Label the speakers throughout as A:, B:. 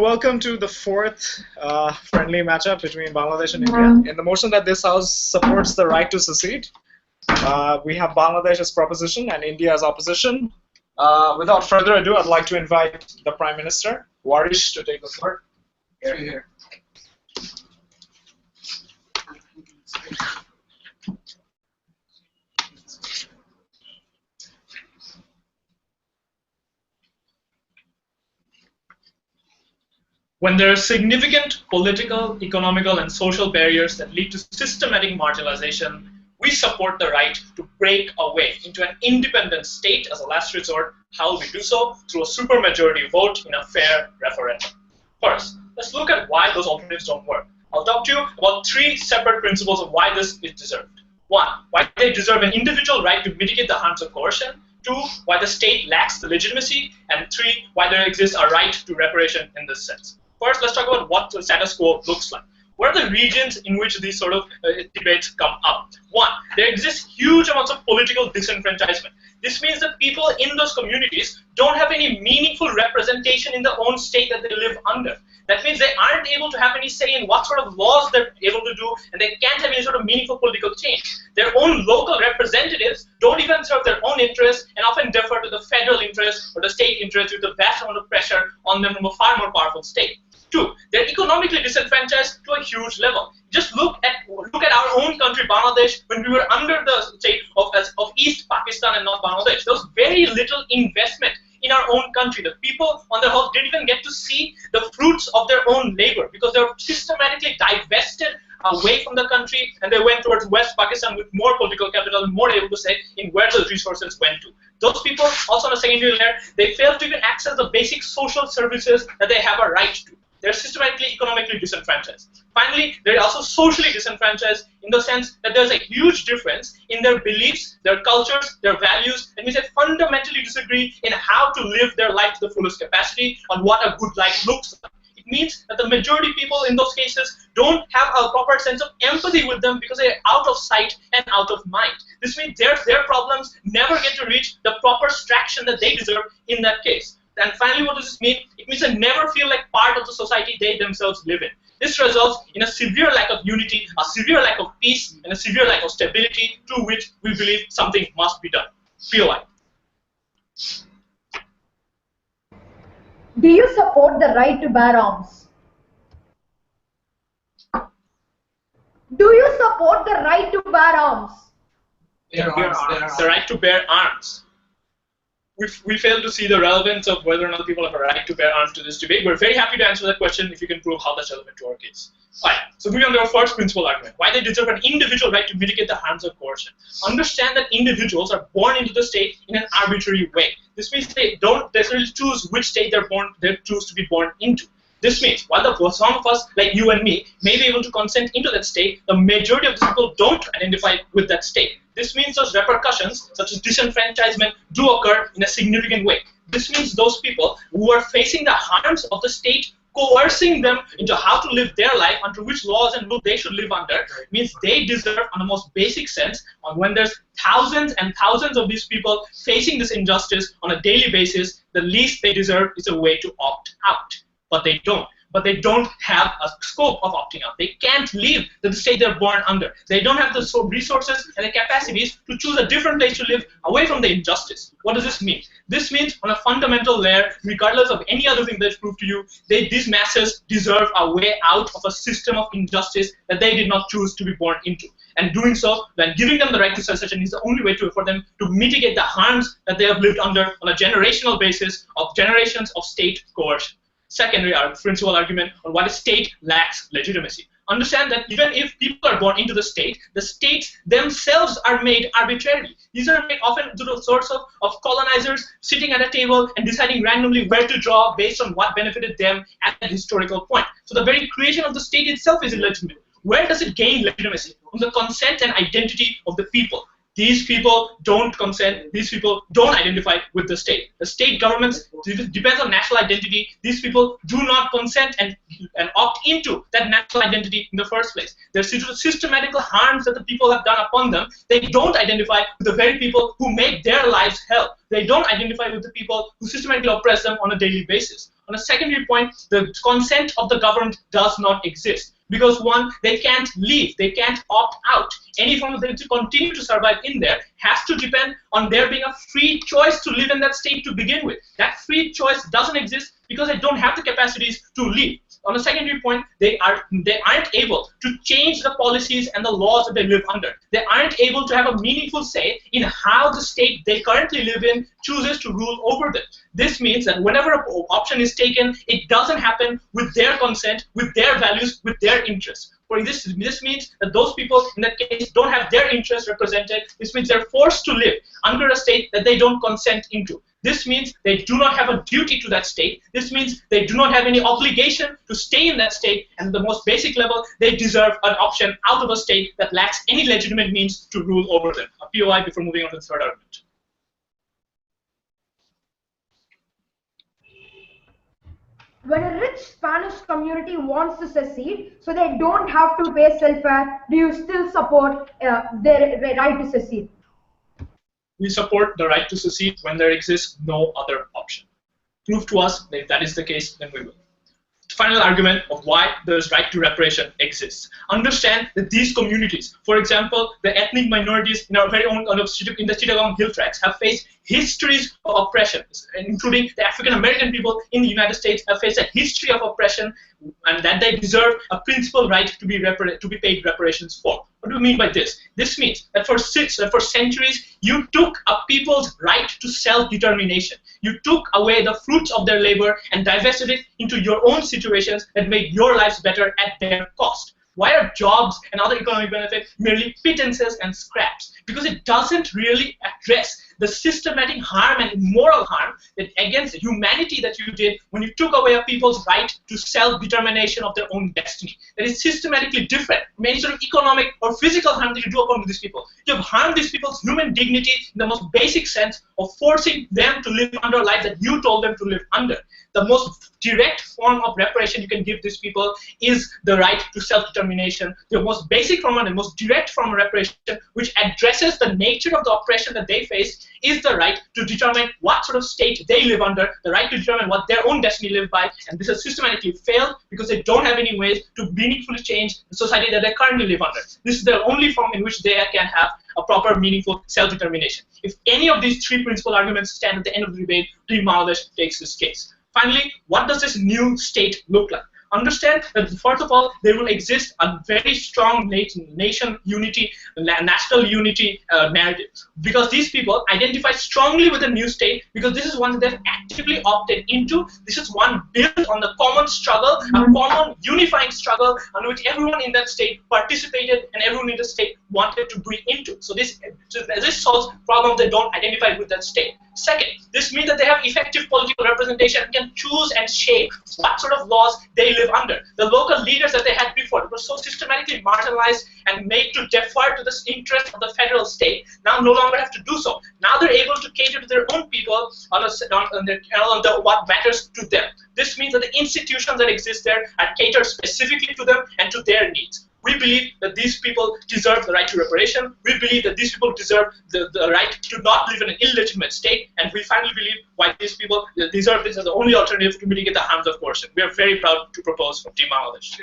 A: Welcome to the fourth friendly matchup between Bangladesh and India. In the motion that this House supports the right to secede, we have Bangladesh as proposition and India as opposition. Without further ado, I'd like to invite the Prime Minister, Warish, to take the floor. Here.
B: When there are significant political, economical, and social barriers that lead to systematic marginalization, we support the right to break away into an independent state as a last resort. How will we do so? Through a supermajority vote in a fair referendum. First, let's look at why those alternatives don't work. I'll talk to you about three separate principles of why this is deserved. One, why they deserve an individual right to mitigate the harms of coercion. Two, why the state lacks the legitimacy. And three, why there exists a right to reparation in this sense. First, let's talk about what the status quo looks like. What are the regions in which these sort of debates come up? One, there exists huge amounts of political disenfranchisement. This means that people in those communities don't have any meaningful representation in their own state that they live under. That means they aren't able to have any say in what sort of laws they're able to do, and they can't have any sort of meaningful political change. Their own local representatives don't even serve their own interests and often defer to the federal interest or the state interest with a vast amount of pressure on them from a far more powerful state. Two, they're economically disenfranchised to a huge level. Just look at our own country, Bangladesh, when we were under the state of East Pakistan and North Bangladesh. There was very little investment in our own country. The people on the whole didn't even get to see the fruits of their own labor because they were systematically divested away from the country, and they went towards West Pakistan with more political capital and more able to say in where those resources went to. Those people, also on a secondary layer, they failed to even access the basic social services that they have a right to. They're systematically economically disenfranchised. Finally, they're also socially disenfranchised in the sense that there's a huge difference in their beliefs, their cultures, their values, and means they fundamentally disagree in how to live their life to the fullest capacity on what a good life looks like. It means that the majority of people in those cases don't have a proper sense of empathy with them because they're out of sight and out of mind. This means their problems never get to reach the proper traction that they deserve in that case. And finally, what does this mean? It means they never feel like part of the society they themselves live in. This results in a severe lack of unity, a severe lack of peace, and a severe lack of stability, to which we believe something must be done. POI.
C: Do you support the right to bear arms? Do you support the right to bear arms?
B: The right to bear arms. We fail to see the relevance of whether or not people have a right to bear arms to this debate. We're very happy to answer that question if you can prove how that's relevant to our case. All right, so moving on to our first principal argument, why they deserve an individual right to mitigate the harms of coercion. Understand that individuals are born into the state in an arbitrary way. This means they don't necessarily choose which state they choose to be born into. This means, while some of us, like you and me, may be able to consent into that state, the majority of the people don't identify with that state. This means those repercussions, such as disenfranchisement, do occur in a significant way. This means those people who are facing the harms of the state coercing them into how to live their life, under which laws and rules they should live under, means they deserve, on the most basic sense, when there's thousands and thousands of these people facing this injustice on a daily basis, the least they deserve is a way to opt out. But they don't. But they don't have a scope of opting out. They can't leave the state they're born under. They don't have the resources and the capacities to choose a different place to live away from the injustice. What does this mean? This means, on a fundamental layer, regardless of any other thing that's proved to you, these masses deserve a way out of a system of injustice that they did not choose to be born into. And doing so, then giving them the right to secession is the only way for them to mitigate the harms that they have lived under on a generational basis of generations of state coercion. Secondary principal argument on why the state lacks legitimacy. Understand that even if people are born into the states themselves are made arbitrarily. These are made often to the sorts of colonizers sitting at a table and deciding randomly where to draw based on what benefited them at a historical point. So the very creation of the state itself is illegitimate. Where does it gain legitimacy? From the consent and identity of the people. These people don't consent. These people don't identify with the state. The state governments depends on national identity. These people do not consent and opt into that national identity in the first place. There's systematic harms that the people have done upon them. They don't identify with the very people who make their lives hell. They don't identify with the people who systematically oppress them on a daily basis. On a secondary point, the consent of the government does not exist. Because one, they can't leave, they can't opt out. Any form of them to continue to survive in there has to depend on there being a free choice to live in that state to begin with. That free choice doesn't exist because they don't have the capacities to leave. On a secondary point, they aren't able to change the policies and the laws that they live under. They aren't able to have a meaningful say in how the state they currently live in chooses to rule over them. This means that whenever an option is taken, it doesn't happen with their consent, with their values, with their interests. For this means that those people in that case don't have their interests represented. This means they're forced to live under a state that they don't consent into. This means they do not have a duty to that state. This means they do not have any obligation to stay in that state, and at the most basic level, they deserve an option out of a state that lacks any legitimate means to rule over them. A POI before moving on to the third argument.
C: When a rich Spanish community wants to secede, so they don't have to pay self-fare, do you still support their right to secede?
B: We support the right to secede when there exists no other option. Prove to us that if that is the case, then we will. Final argument of why this right to reparation exists. Understand that these communities, for example, the ethnic minorities in our very own in the Chittagong Hill Tracts, have faced histories of oppression, including the African American people in the United States have faced a history of oppression, and that they deserve a principal right to be paid reparations for. What do we mean by this? This means that for centuries, you took a people's right to self-determination. You took away the fruits of their labor and divested it into your own situations that made your lives better at their cost. Why are jobs and other economic benefits merely pittances and scraps? Because it doesn't really address the systematic harm and moral harm that against humanity that you did when you took away a people's right to self-determination of their own destiny. That is systematically different from any sort of economic or physical harm that you do upon these people. You have harmed these people's human dignity in the most basic sense of forcing them to live under a life that you told them to live under. The most direct form of reparation you can give these people is the right to self-determination. The most basic form and the most direct form of reparation, which addresses the nature of the oppression that they face, is the right to determine what sort of state they live under, the right to determine what their own destiny live by, and this has systematically failed because they don't have any ways to meaningfully change the society that they currently live under. This is the only form in which they can have a proper, meaningful self-determination. If any of these three principal arguments stand at the end of the debate, Team Bangladesh takes this case. Finally, what does this new state look like? Understand that first of all, there will exist a very strong nation unity, national unity narrative, because these people identify strongly with the new state because this is one that they've actively opted into. This is one built on the common struggle, a common unifying struggle on which everyone in that state participated and everyone in the state wanted to be into. So this solves problems that don't identify with that state. Second, this means that they have effective political representation and can choose and shape what sort of laws they live under. The local leaders that they had before were so systematically marginalized and made to defer to the interest of the federal state, now no longer have to do so. Now they're able to cater to their own people on what matters to them. This means that the institutions that exist there are catered specifically to them and to their needs. We believe that these people deserve the right to reparation. We believe that these people deserve the right to not live in an illegitimate state. And we finally believe why these people deserve this as the only alternative to mitigate the harms of coercion. We are very proud to propose for Team Bangladesh.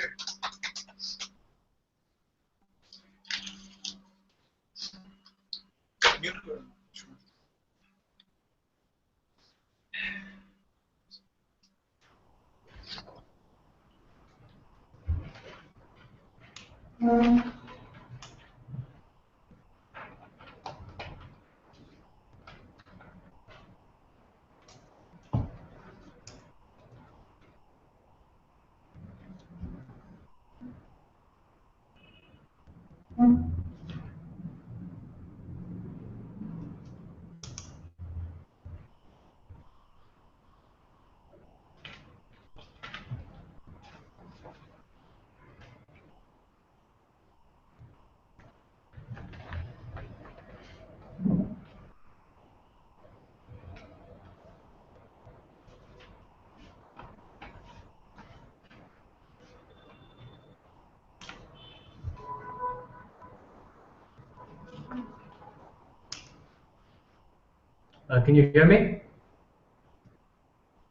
D: Can you hear me?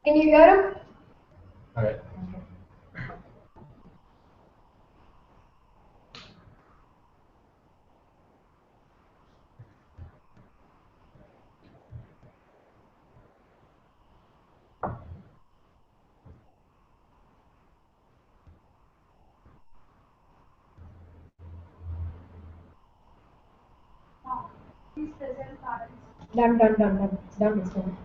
C: Can you hear him? Done, done, done, done. Done this one.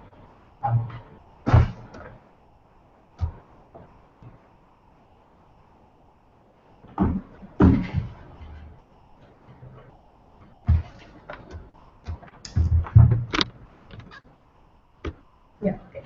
C: Yeah, okay.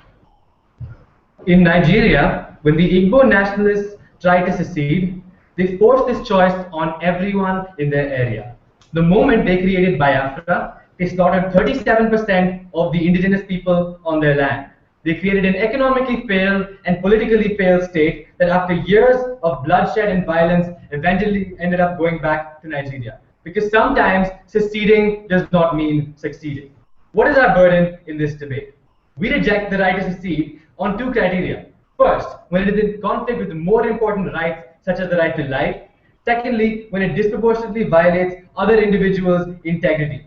D: In Nigeria, when the Igbo nationalists tried to secede, they forced this choice on everyone in their area. The moment they created Biafra, they slaughtered 37% of the indigenous people on their land. They created an economically failed and politically failed state that after years of bloodshed and violence eventually ended up going back to Nigeria. Because sometimes seceding does not mean succeeding. What is our burden in this debate? We reject the right to secede on two criteria. First, when it is in conflict with more important rights such as the right to life. Secondly, when it disproportionately violates other individuals' integrity.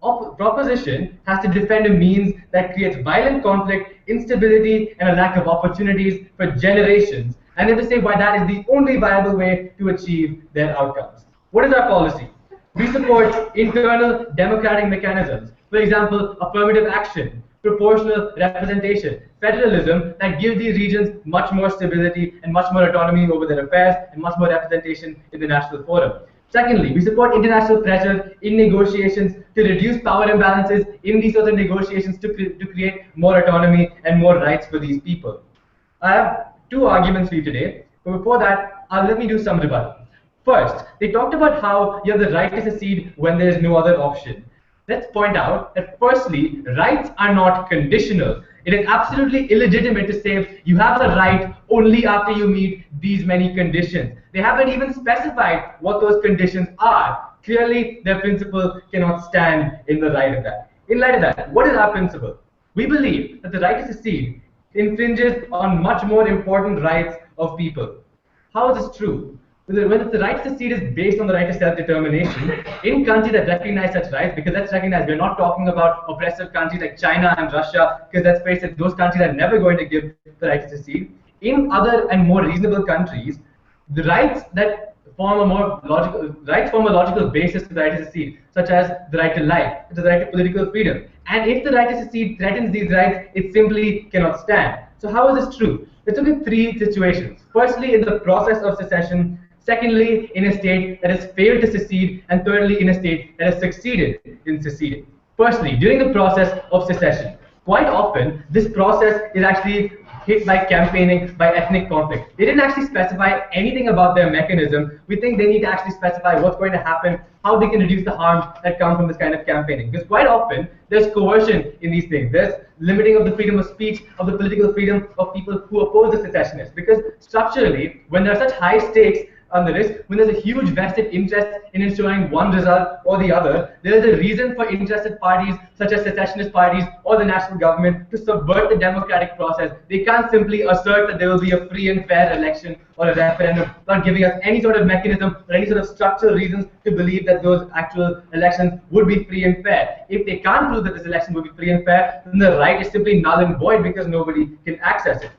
D: Proposition has to defend a means that creates violent conflict, instability, and a lack of opportunities for generations, and then to say why that is the only viable way to achieve their outcomes. What is our policy? We support internal democratic mechanisms, for example, affirmative action, proportional representation, federalism that gives these regions much more stability and much more autonomy over their affairs and much more representation in the national forum. Secondly, we support international pressure in negotiations to reduce power imbalances in these sorts of negotiations to create more autonomy and more rights for these people. I have two arguments for you today, but before that, let me do some rebuttal. First, they talked about how you have the right to secede when there is no other option. Let's point out that firstly, rights are not conditional. It is absolutely illegitimate to say you have the right only after you meet these many conditions. They haven't even specified what those conditions are. Clearly, their principle cannot stand in the light of that. In light of that, what is our principle? We believe that the right to secede infringes on much more important rights of people. How is this true? When the right to secede is based on the right to self-determination, in countries that recognize such rights, because let's recognize we're not talking about oppressive countries like China and Russia, because let's face it, those countries are never going to give the right to secede. In other and more reasonable countries, the rights that form a logical basis to the right to secede, such as the right to life, the right to political freedom. And if the right to secede threatens these rights, it simply cannot stand. So how is this true? Let's look at three situations. Firstly, in the process of secession. Secondly, in a state that has failed to secede, and thirdly, in a state that has succeeded in seceding. Firstly, during the process of secession, quite often this process is actually hit by campaigning, by ethnic conflict. They didn't actually specify anything about their mechanism. We think they need to actually specify what's going to happen, how they can reduce the harms that come from this kind of campaigning. Because quite often, there's coercion in these things. There's limiting of the freedom of speech, of the political freedom of people who oppose the secessionists. Because structurally, when there are such high stakes on the risk, when there's a huge vested interest in ensuring one result or the other, there is a reason for interested parties such as secessionist parties or the national government to subvert the democratic process. They can't simply assert that there will be a free and fair election or a referendum, not giving us any sort of mechanism or any sort of structural reasons to believe that those actual elections would be free and fair. If they can't prove that this election would be free and fair, then the right is simply null and void because nobody can access it.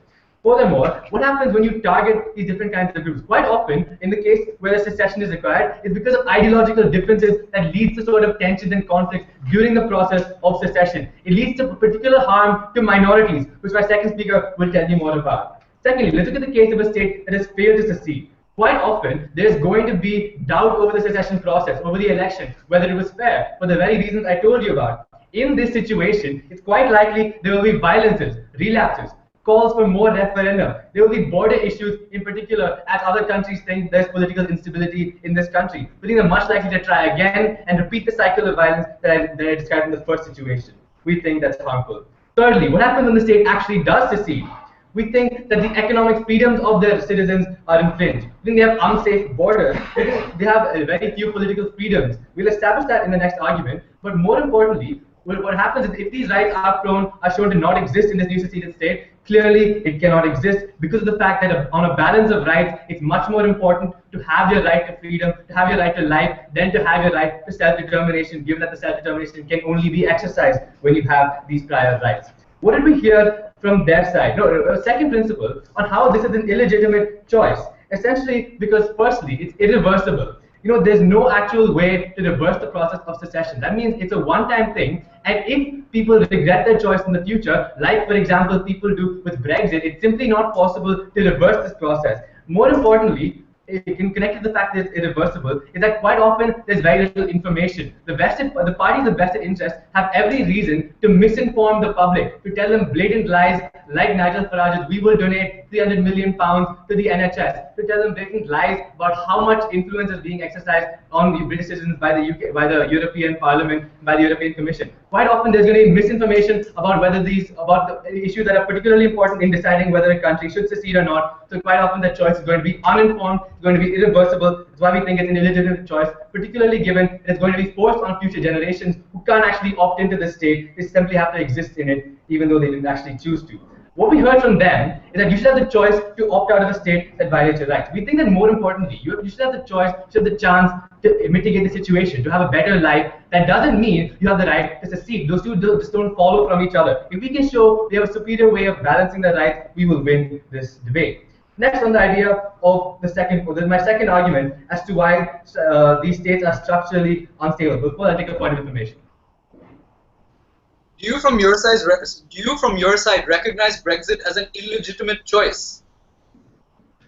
D: Furthermore, what happens when you target these different kinds of groups? Quite often, in the case where a secession is required, it's because of ideological differences that leads to sort of tensions and conflicts during the process of secession. It leads to particular harm to minorities, which my second speaker will tell you more about. Secondly, let's look at the case of a state that has failed to secede. Quite often, there's going to be doubt over the secession process, over the election, whether it was fair, for the very reasons I told you about. In this situation, it's quite likely there will be violences, relapses, calls for more referendum. There will be border issues in particular as other countries think there's political instability in this country. We think they're much likely to try again and repeat the cycle of violence that I described in the first situation. We think that's harmful. Thirdly, what happens when the state actually does secede? We think that the economic freedoms of their citizens are infringed. We think they have unsafe borders. They have very few political freedoms. We'll establish that in the next argument. But more importantly, what happens is if these rights are shown to not exist in this new seceded state, clearly it cannot exist because of the fact that on a balance of rights, it's much more important to have your right to freedom, to have your right to life, than to have your right to self-determination, given that the self-determination can only be exercised when you have these prior rights. What did we hear from their side? No, a second principle on how this is an illegitimate choice. Essentially because firstly, it's irreversible. there's no actual way to reverse the process of secession. That means it's a one-time thing, and if people regret their choice in the future, like for example people do with Brexit, it's simply not possible to reverse this process. More importantly, in connected to the fact that it's irreversible, is that quite often there's very little information. The parties of vested interest have every reason to misinform the public, to tell them blatant lies, like Nigel Farage's, we will donate £300 million to the NHS, to tell them blatant lies about how much influence is being exercised on the British citizens by the UK, by the European Parliament, by the European Commission. Quite often there's going to be misinformation about about the issues that are particularly important in deciding whether a country should secede or not. So quite often the choice is going to be uninformed, it's going to be irreversible. That's why we think it's an illegitimate choice, particularly given it's going to be forced on future generations who can't actually opt into the state. They simply have to exist in it, even though they didn't actually choose to. What we heard from them is that you should have the choice to opt out of a state that violates your rights. We think that more importantly, you should have the choice, you should have the chance to mitigate the situation, to have a better life. That doesn't mean you have the right to secede. Those two just don't follow from each other. If we can show we have a superior way of balancing the rights, we will win this debate. Next, on the idea of my second argument as to why these states are structurally unstable. Before I take a point of information.
E: Do you from your side recognize Brexit as an illegitimate choice?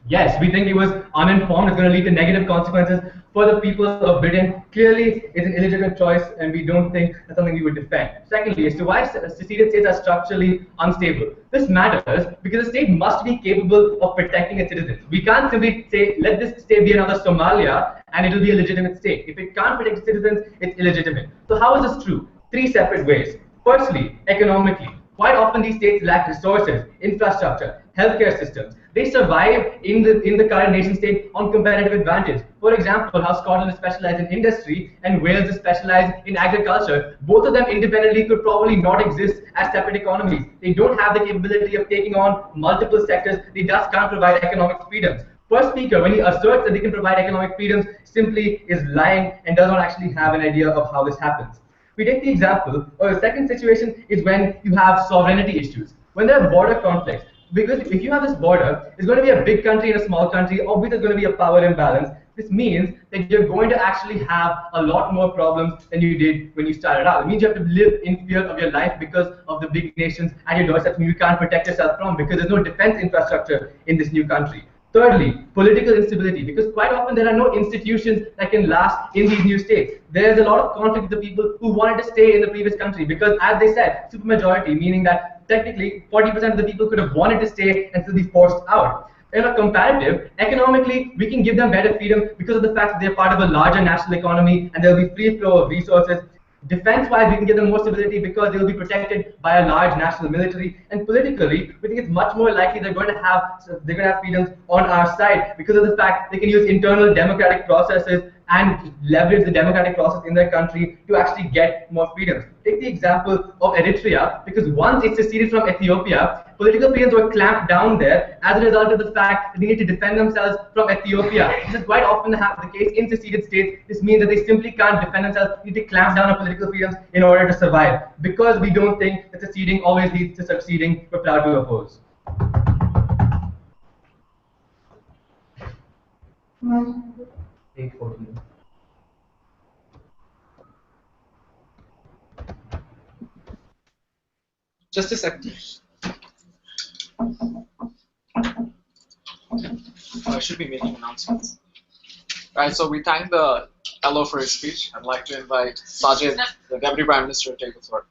D: Yes, we think it was uninformed. It's going to lead to negative consequences for the people of Britain. Clearly, it's an illegitimate choice, and we don't think that's something we would defend. Secondly, as to why seceded states are structurally unstable. This matters because the state must be capable of protecting its citizens. We can't simply say, let this state be another Somalia, and it will be a legitimate state. If it can't protect its citizens, it's illegitimate. So how is this true? Three separate ways. Firstly, economically. Quite often these states lack resources, infrastructure, healthcare systems. They survive in the current nation state on competitive advantage. For example, how Scotland is specialized in industry and Wales is specialized in agriculture. Both of them independently could probably not exist as separate economies. They don't have the capability of taking on multiple sectors. They thus can't provide economic freedoms. First speaker, when he asserts that they can provide economic freedoms, simply is lying and does not actually have an idea of how this happens. We take the example, or the second situation is when you have sovereignty issues. When there are border conflicts, because if you have this border, it's going to be a big country and a small country, obviously there's going to be a power imbalance. This means that you're going to actually have a lot more problems than you did when you started out. It means you have to live in fear of your life because of the big nations at your doorstep you can't protect yourself from, because there's no defense infrastructure in this new country. Thirdly, political instability, because quite often there are no institutions that can last in these new states. There's a lot of conflict with the people who wanted to stay in the previous country because, as they said, supermajority, meaning that technically 40% of the people could have wanted to stay and still be forced out. In a comparative, economically, we can give them better freedom because of the fact that they're part of a larger national economy and there'll be free flow of resources. Defense-wise, we can give them more stability because they will be protected by a large national military. And politically, we think it's much more likely they're going to have freedoms on our side because of the fact they can use internal democratic processes and leverage the democratic process in their country to actually get more freedoms. Take the example of Eritrea, because once it seceded from Ethiopia, political freedoms were clamped down there as a result of the fact that they need to defend themselves from Ethiopia. This is quite often the case in seceded states. This means that they simply can't defend themselves. They need to clamp down on political freedoms in order to survive. Because we don't think that seceding always leads to succeeding, we're proud to oppose.
E: Just a second. I should be making announcements. Right, so we thank the fellow for his speech. I'd like to invite Sajid, the Deputy Prime Minister, to take the floor.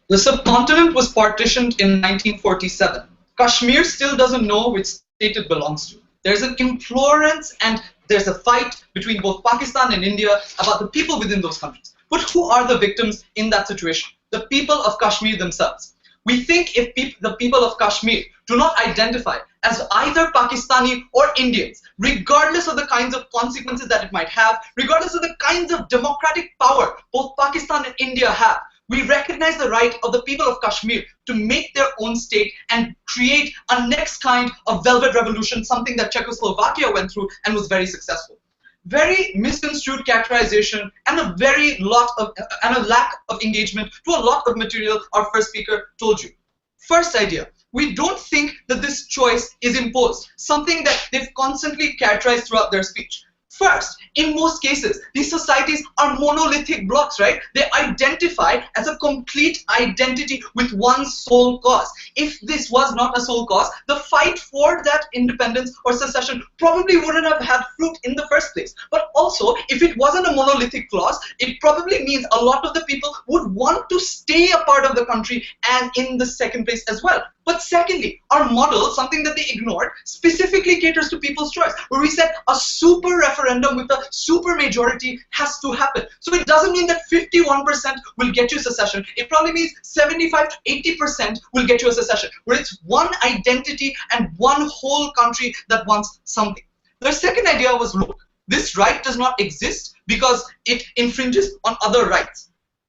E: The subcontinent was partitioned in 1947. Kashmir still doesn't know which state it belongs to. There's an implorance and there's a fight between both Pakistan and India about the people within those countries. But who are the victims in that situation? The people of Kashmir themselves. We think if the people of Kashmir do not identify as either Pakistani or Indians, regardless of the kinds of consequences that it might have, regardless of the kinds of democratic power both Pakistan and India have, we recognize the right of the people of Kashmir to make their own state and create a next kind of velvet revolution, something that Czechoslovakia went through and was very successful. Very misconstrued characterization and a lack of engagement to a lot of material our first speaker told you. First idea, we don't think that this choice is imposed, something that they've constantly characterized throughout their speech. First, in most cases, these societies are monolithic blocks, right? They identify as a complete identity with one sole cause. If this was not a sole cause, the fight for that independence or secession probably wouldn't have had fruit in the first place. But also, if it wasn't a monolithic clause, it probably means a lot of the people would want to stay a part of the country and in the second place as well. But secondly, our model, something that they ignored, specifically caters to people's choice, where we said a super referendum with a super majority has to happen. So it doesn't mean that 51% will get you secession. It probably means 75 to 80% will get you a secession, where it's one identity and one whole country that wants something. The second idea was, look, this right does not exist because it infringes on other rights.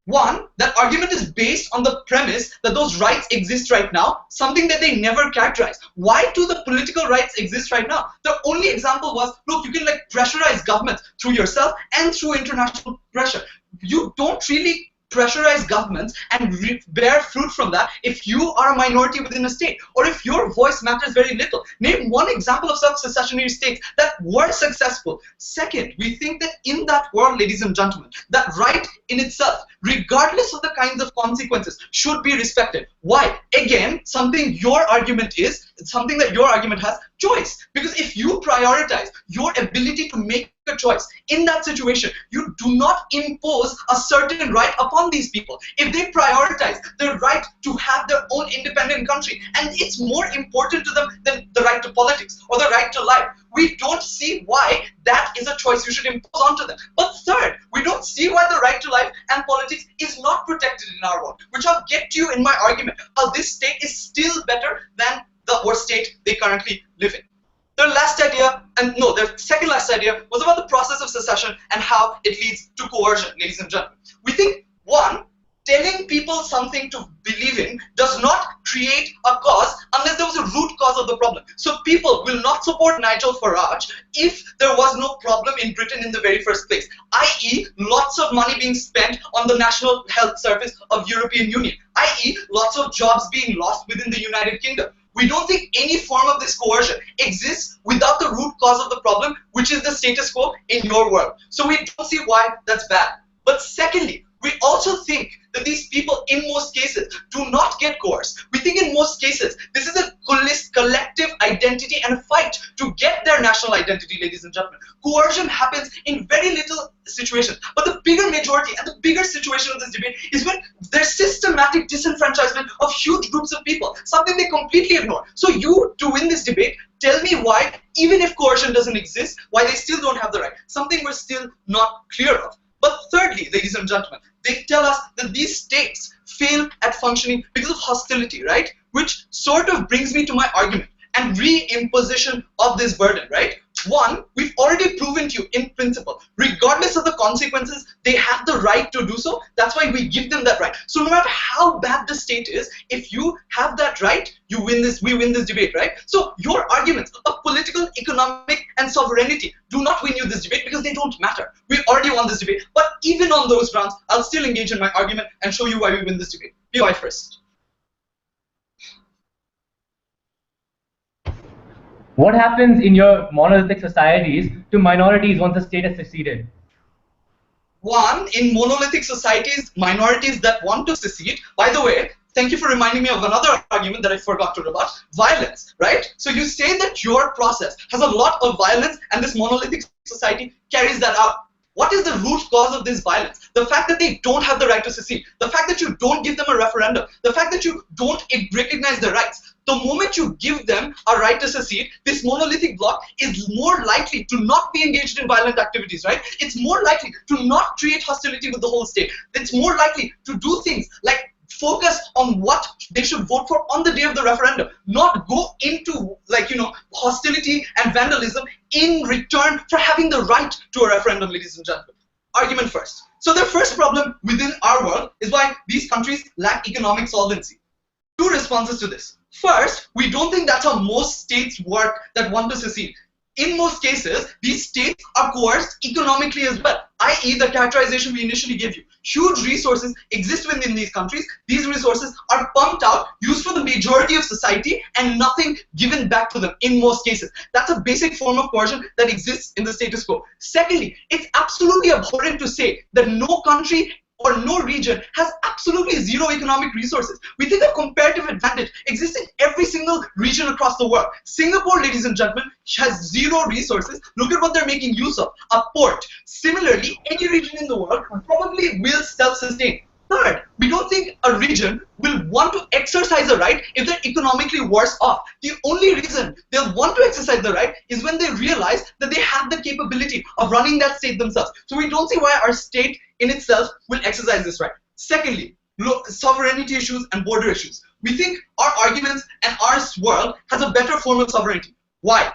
E: One, that argument is based on the premise that those rights exist right now, something that they never characterized. Why do the political rights exist right now? The only example was, look, you can like pressurize governments through yourself and through international pressure. You don't really pressurize governments and bear fruit from that if you are a minority within a state, or if your voice matters very little. Name one example of such secessionary states that were successful. Second, we think that in that world, ladies and gentlemen, that right in itself, regardless of the kinds of consequences, should be respected. Why? Again, something that your argument has, choice. Because if you prioritize your ability to make a choice in that situation, you do not impose a certain right upon these people. If they prioritize the right to have their own independent country, and it's more important to them than the right to politics or the right to life, we don't see why that is a choice you should impose onto them. But third, we don't see why the right to life and politics is not protected in our world, which I'll get to you in my argument, how this state is still better than the worst state they currently live in. The second last idea was about the process of secession and how it leads to coercion, ladies and gentlemen. We think, one, telling people something to believe in does not create a cause unless there was a root cause of the problem. So people will not support Nigel Farage if there was no problem in Britain in the very first place, i.e. lots of money being spent on the National Health Service of European Union, i.e. lots of jobs being lost within the United Kingdom. We don't think any form of this coercion exists without the root cause of the problem, which is the status quo in your world. So we don't see why that's bad. But secondly, we also think that these people in most cases do not get coerced. We think in most cases this is a collective identity and a fight to get their national identity, ladies and gentlemen. Coercion happens in very little situations, but the bigger majority and the bigger situation of this debate is when there's systematic disenfranchisement of huge groups of people, something they completely ignore. So you, to win this debate, tell me why, even if coercion doesn't exist, why they still don't have the right, something we're still not clear of. But thirdly, ladies and gentlemen, they tell us that these states fail at functioning because of hostility, right? Which sort of brings me to my argument and re-imposition of this burden, right? One, we've already proven to you in principle, regardless of the consequences, they have the right to do so. That's why we give them that right. So no matter how bad the state is, if you have that right, you win this, we win this debate, right? So your arguments of political, economic, and sovereignty do not win you this debate because they don't matter. We already won this debate. But even on those grounds, I'll still engage in my argument and show you why we win this debate. PY first.
D: What happens in your monolithic societies to minorities once the state has seceded?
E: One, in monolithic societies, minorities that want to secede, by the way, thank you for reminding me of another argument that I forgot to about, violence, right? So you say that your process has a lot of violence and this monolithic society carries that out. What is the root cause of this violence? The fact that they don't have the right to secede, the fact that you don't give them a referendum, the fact that you don't recognize their rights. The moment you give them a right to secede, this monolithic bloc is more likely to not be engaged in violent activities, right? It's more likely to not create hostility with the whole state. It's more likely to do things like focus on what they should vote for on the day of the referendum, not go into hostility and vandalism in return for having the right to a referendum, ladies and gentlemen. Argument first. So the first problem within our world is why these countries lack economic solvency. Two responses to this. First, we don't think that's how most states work that want to secede. In most cases, these states are coerced economically as well, i.e. the characterization we initially gave you. Huge resources exist within these countries. These resources are pumped out, used for the majority of society, and nothing given back to them in most cases. That's a basic form of coercion that exists in the status quo. Secondly, it's absolutely abhorrent to say that no country or no region has absolutely zero economic resources. We think a comparative advantage exists in every single region across the world. Singapore, ladies and gentlemen, has zero resources. Look at what they're making use of, a port. Similarly, any region in the world probably will self-sustain. Third, we don't think a region will want to exercise a right if they're economically worse off. The only reason they'll want to exercise the right is when they realize that they have the capability of running that state themselves. So we don't see why our state in itself will exercise this right. Secondly, sovereignty issues and border issues. We think our arguments and our world has a better form of sovereignty. Why?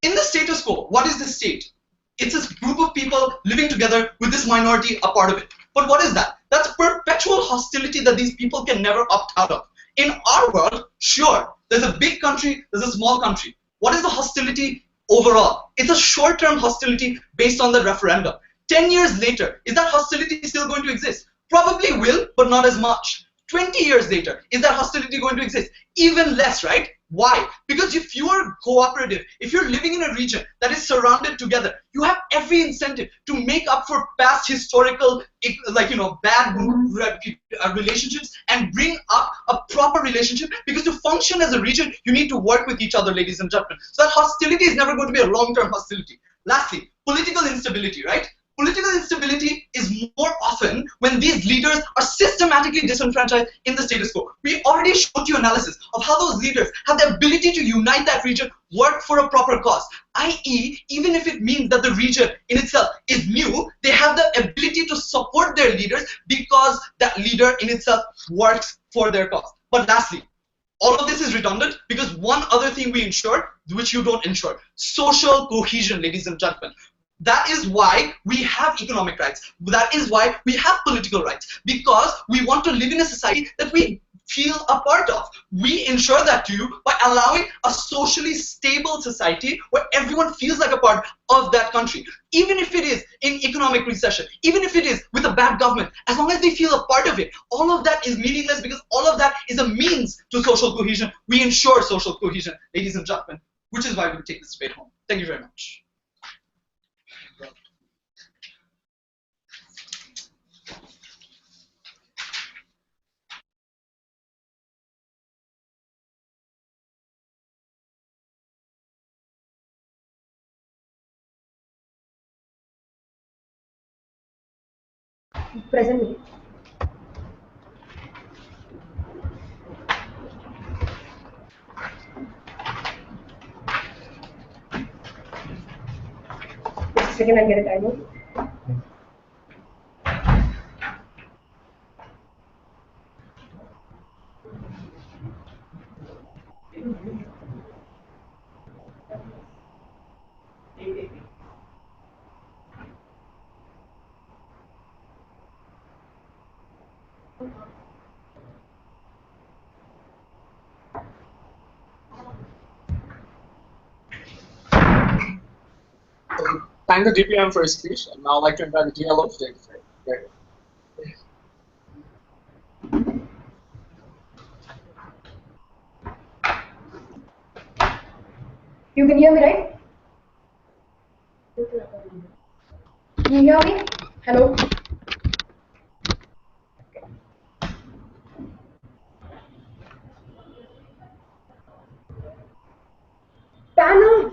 E: In the status quo, what is the state? It's a group of people living together with this minority a part of it. But what is that? That's perpetual hostility that these people can never opt out of. In our world, sure, there's a big country, there's a small country. What is the hostility overall? It's a short-term hostility based on the referendum. 10 years later, is that hostility still going to exist? Probably will, but not as much. 20 years later, is that hostility going to exist? Even less, right? Why? Because if you are cooperative, if you're living in a region that is surrounded together, you have every incentive to make up for past historical, bad relationships and bring up a proper relationship, because to function as a region, you need to work with each other, ladies and gentlemen. So that hostility is never going to be a long-term hostility. Lastly, political instability, right? Political instability is more often when these leaders are systematically disenfranchised in the status quo. We already showed you analysis of how those leaders have the ability to unite that region, work for a proper cause, i.e. even if it means that the region in itself is new, they have the ability to support their leaders because that leader in itself works for their cause. But lastly, all of this is redundant because one other thing we ensure, which you don't ensure: social cohesion, ladies and gentlemen. That is why we have economic rights. That is why we have political rights, because we want to live in a society that we feel a part of. We ensure that to you by allowing a socially stable society where everyone feels like a part of that country. Even if it is in economic recession, even if it is with a bad government, as long as they feel a part of it, all of that is meaningless because all of that is a means to social cohesion. We ensure social cohesion, ladies and gentlemen, which is why we take this debate home. Thank you very much.
C: Present me. Just a second, I'll get a timer.
A: Thank the DPM for his speech, and now I'd like to invite the DLO to take the floor. Great.
C: You can hear me, right? Can you hear me? Hello? Panel,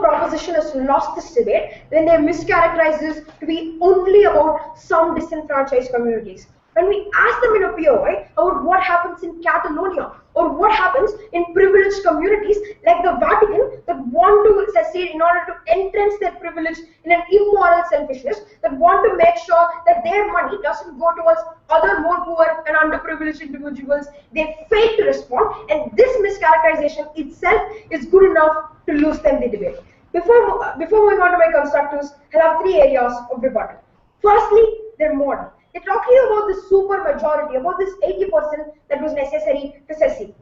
C: proposition has lost this debate when they mischaracterize this to be only about some disenfranchised communities. When we ask them in a POI about what happens in Catalonia or what happens in privileged communities like the Vatican that want to secede in order to entrench their privilege in an immoral selfishness, that want to make sure that their money doesn't go towards other more poor and underprivileged individuals, they fail to respond, and this mischaracterization itself is good enough to lose them the debate. Before moving on to my constructives, I'll have three areas of rebuttal. Firstly, their model. They're talking about the super majority, about this 80% that was necessary to secede.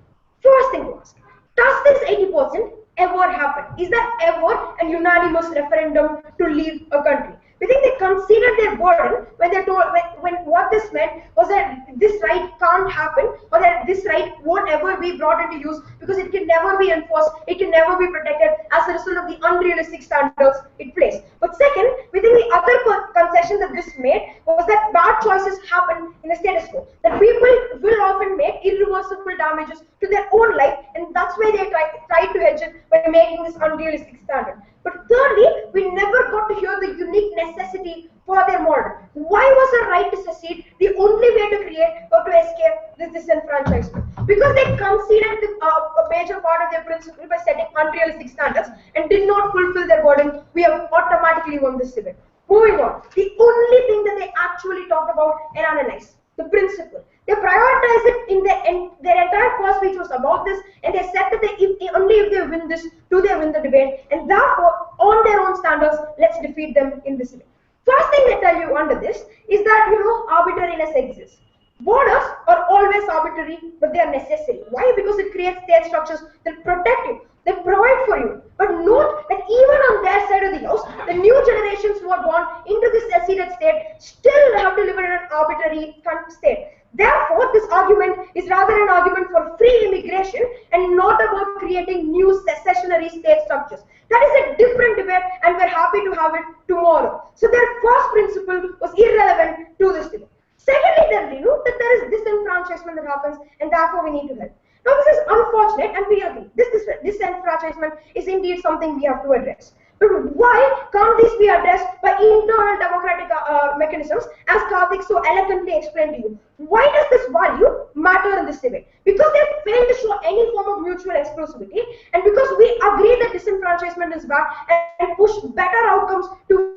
C: First thing to ask, does this 80% ever happen? Is there ever an unanimous referendum to leave a country? We think they considered their burden when they told when what this meant was that this right can't happen, or that this right won't ever be brought into use because it can never be enforced, it can never be protected as a result of the unrealistic standards it placed. But second, we think the other concession that this made was that bad choices happen in the status quo, that people will often make irreversible damages to their own life, and that's why they try to hedge it by making this unrealistic standard. But thirdly, we never got to hear the unique necessity for their model. Why was a right to secede the only way to create or to escape this disenfranchisement? Because they conceded a major part of their principle by setting unrealistic standards and did not fulfill their burden. We have automatically won this debate. Moving on, the only thing that they actually talked about and analyzed, the principle. They prioritized it in their entire first speech was about this, and they said that only if they win this do they win the debate, and therefore on their own standards, let's defeat them in this debate. First thing they tell you under this is that arbitrariness exists. Borders are always arbitrary, but they are necessary. Why? Because it creates state structures that protect you, that provide for you. But note that even on their side of the house, the new generations who are born into this seceded state still have to live in an arbitrary state. Therefore, this argument is rather an argument for free immigration and not about creating new secessionary state structures. That is a different debate, and we're happy to have it tomorrow. So their first principle was irrelevant to this debate. Secondly, they knew that there is disenfranchisement that happens, and therefore we need to help. Now, this is unfortunate, and we agree. This disenfranchisement is indeed something we have to address. But why can't this be addressed by internal democratic mechanisms, as Karthik so eloquently explained to you? Why does this value matter in this debate? Because they failed to show any form of mutual exclusivity, and because we agree that disenfranchisement is bad and push better outcomes to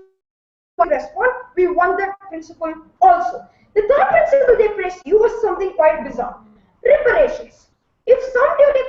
C: respond, we want that principle also. The third principle they pressed you was something quite bizarre. Reparations. If some duty,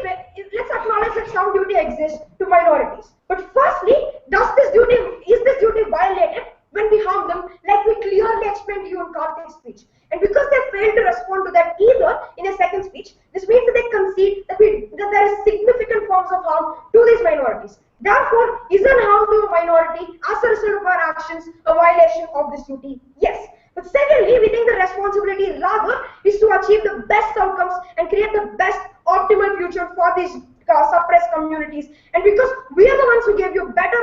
C: let's acknowledge that some duty exists to minorities. But firstly, is this duty violated when we harm them, like we clearly explained to you in Karthik's speech? And because they failed to respond to that either in a second speech, this means that they concede that there is significant forms of harm to these minorities. Therefore, isn't harm to a minority as a result of our actions a violation of this duty? Yes. But secondly, we think the responsibility rather is to achieve the best outcomes and create the best optimal future for these suppressed communities. And because we are the ones who gave you better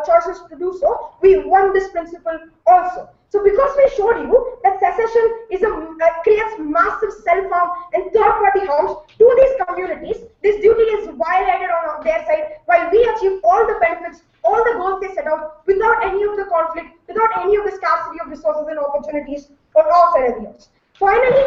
C: choices to do so, we won this principle also. So because we showed you that secession creates massive self-harm and third-party harms to these communities, this duty is violated on their side while we achieve all the benefits, all the goals they set out without any of the conflict, without any of the scarcity of resources and opportunities on our side of the house. Finally,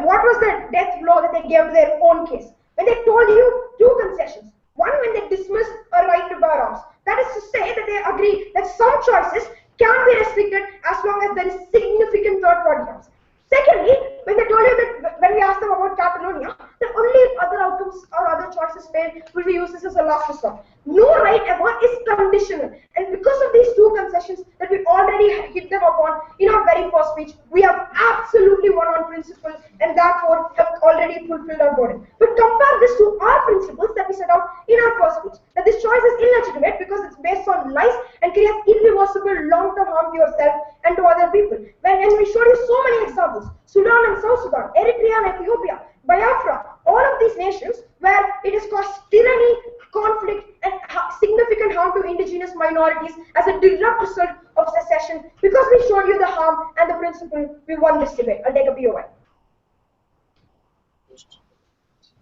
C: what was the death blow that they gave to their own case? When they told you two concessions. One, when they dismissed a right to bear arms. That is to say that they agree that some choices can be restricted as long as there is significant third-party harms. Secondly, when they told you that when we asked them about Catalonia, that only if other outcomes or other choices fail will we use this as a last resort. No right ever is conditional, and because of these two concessions that we already hit them upon in our very first speech, we have absolutely won on principle and therefore have already fulfilled our burden. But compare this to our principles that we set out in our first speech, that this choice is illegitimate because it's based on lies and creates irreversible long-term harm to yourself and to other people. And we showed you so many examples: Sudan and South Sudan, Eritrea and Ethiopia, Biafra, all of these nations where it has caused tyranny, conflict, and significant harm to indigenous minorities as a direct result of secession. Because we showed you the harm and the principle, we won this debate. I'll take a POI.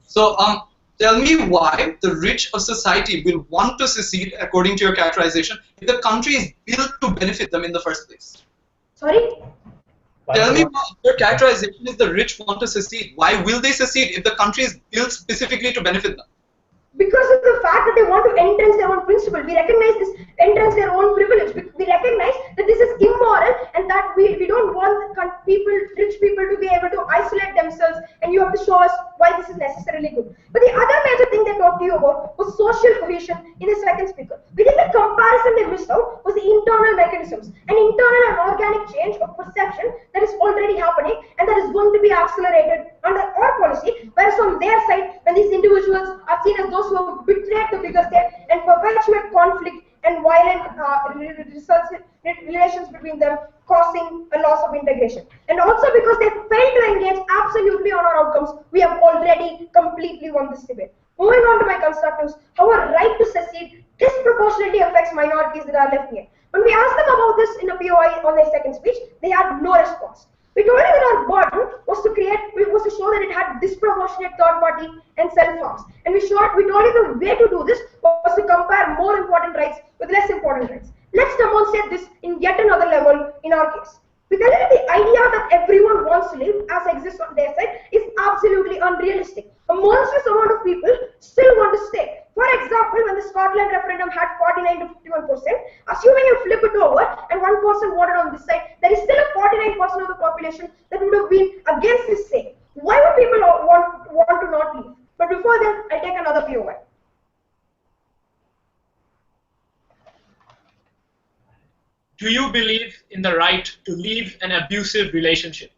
E: So, tell me why the rich of society will want to secede, according to your characterization, if the country is built to benefit them in the first place.
C: Sorry?
E: Tell me, your characterization is the rich want to secede. Why will they secede if the country is built specifically to benefit them?
C: Because of the fact that they want to entrench their own principle. We recognize this entrench their own privilege. We recognize that this is immoral and that we don't want people, rich people to be able to isolate themselves, and you have to show us why this is necessarily good. But the other major thing they talked to you about was social cohesion in the second speaker. We think the comparison they missed out was the internal mechanisms, an internal and organic change of perception that is already happening and that is going to be accelerated under our policy, whereas on their side, when these individuals are seen as those who have betrayed the bigger state and perpetuate conflict and violent relations between them, causing a loss of integration. And also because they failed to engage absolutely on our outcomes, we have already completely won this debate. Moving on to my constructives, how a right to secede disproportionately affects minorities that are left here. When we asked them about this in a POI on their second speech, they had no response. We told them that our burden was to show that it had disproportionate third party and self-harms. And we told you the way to do this was to compare more important rights with less important rights. Let's demonstrate this in yet another level in our case. We tell you that the idea that everyone wants to live as exists on their side is absolutely unrealistic. A monstrous amount of people still want to stay. For example, when the Scotland referendum had 49 to 51%, assuming you flip it over and one person voted on this side, there is still a 49% of the population that would have been against this say. Why would people want to not leave? But before that, I'll take another POI.
B: Do you believe in the right to leave an abusive relationship?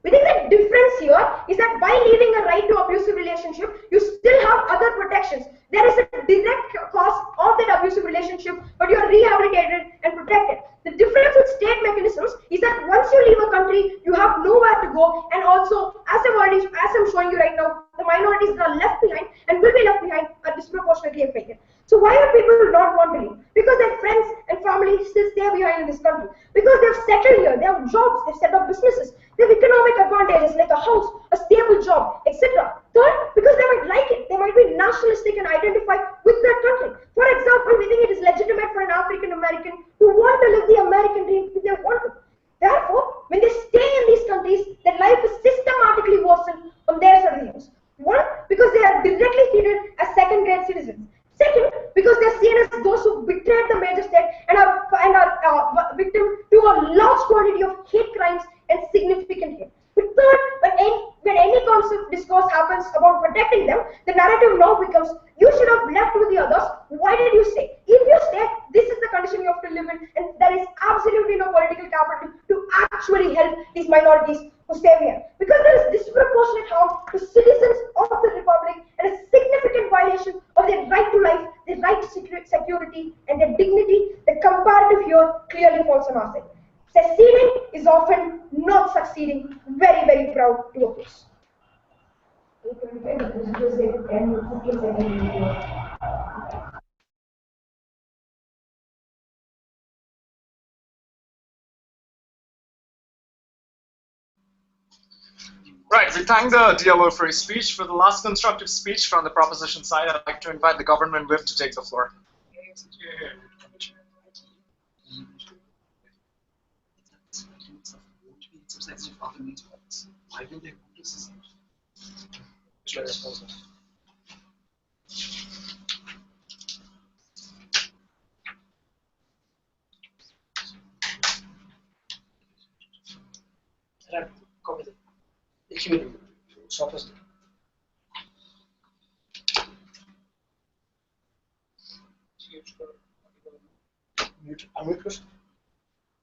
C: We think the difference here is that by leaving a right to abusive relationship, you still have other protections. There is a direct cause of that abusive relationship, but you are rehabilitated and protected. The difference with state mechanisms is that once you leave a country, you have nowhere to go, and also, as I'm showing you right now, the minorities that are left behind and will be left behind are disproportionately affected. So why do people not want to leave? Because their friends and family still stay behind in this country. Because they've settled here, they have jobs, they've set up businesses, they have economic advantages like a house, a stable job, etc. Third, because they might like it, they might be nationalistic and identify with their country. For example, we think it is legitimate for an African American to want to live the American dream if they want to. Therefore, when they stay in these countries, their life is systematically worsened on their surveillance. One, because they are directly treated as second-grade citizens. Second, because they are seen as those who betrayed the major state and are victim to a large quantity of hate crimes and significant hate. But third, when any concept discourse happens about protecting them, the narrative now becomes, you should have left with the others, why did you stay? If you stay, this is the condition you have to live in, and there is absolutely no political capital to actually help these minorities who stay here. Because there is disproportionate harm to citizens of the Republic and a significant violation of their right to life, their right to security, and their dignity, the comparative here clearly falls on our side. Seceding is often not succeeding. Very, very proud to oppose.
A: Right, we thank the DLO for his speech. For the last constructive speech from the proposition side, I'd like to invite the government whip to take the floor.
F: Why will they want to secede?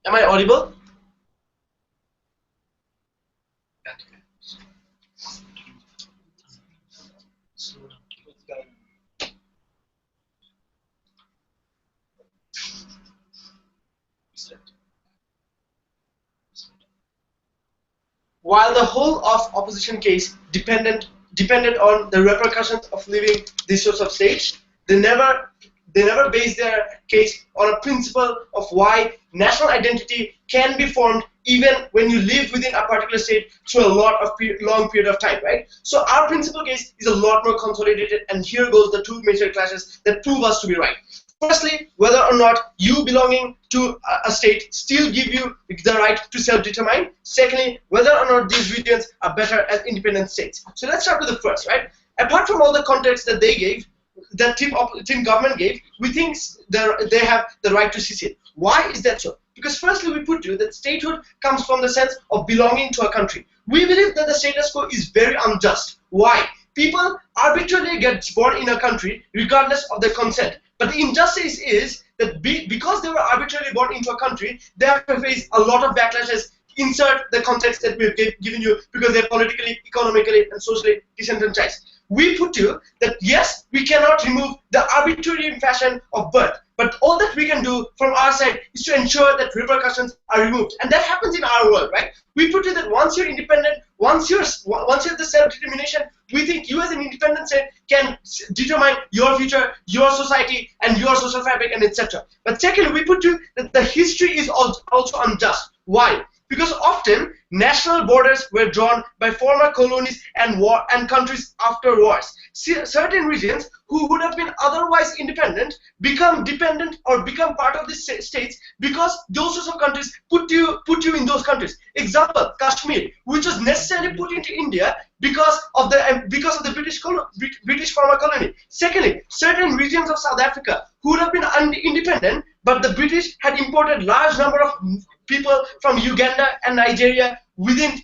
F: Am I audible? While the whole of opposition case depended on the repercussions of leaving this sort of state, they never based their case on a principle of why national identity can be formed even when you live within a particular state through a long period of time, right? So our principal case is a lot more consolidated, and here goes the two major clashes that prove us to be right. Firstly, whether or not you belonging to a state still give you the right to self-determine. Secondly, whether or not these regions are better as independent states. So let's start with the first, right? Apart from all the context that they gave, that team government gave, we think they have the right to secede. Why is that so? Because firstly, we put to you that statehood comes from the sense of belonging to a country. We believe that the status quo is very unjust. Why? People arbitrarily get born in a country regardless of their consent. But the injustice is that because they were arbitrarily born into a country, they have to face a lot of backlashes. Insert the context that we've given you because they're politically, economically, and socially disenfranchised. We put to you that yes, we cannot remove the arbitrary fashion of birth, but all that we can do from our side is to ensure that repercussions are removed, and that happens in our world, right? We put to you that once you're independent, once you have the self-determination, we think you as an independent state can determine your future, your society, and your social fabric, and etc. But second, we put to you that the history is also unjust. Why? Because often national borders were drawn by former colonies and countries after wars. Certain regions who would have been otherwise independent become dependent or become part of the states because those sorts of countries put you in those countries. Example: Kashmir, which was necessarily put into India because of the British former colony. Secondly, certain regions of South Africa who would have been independent, but the British had imported large number of people from Uganda and Nigeria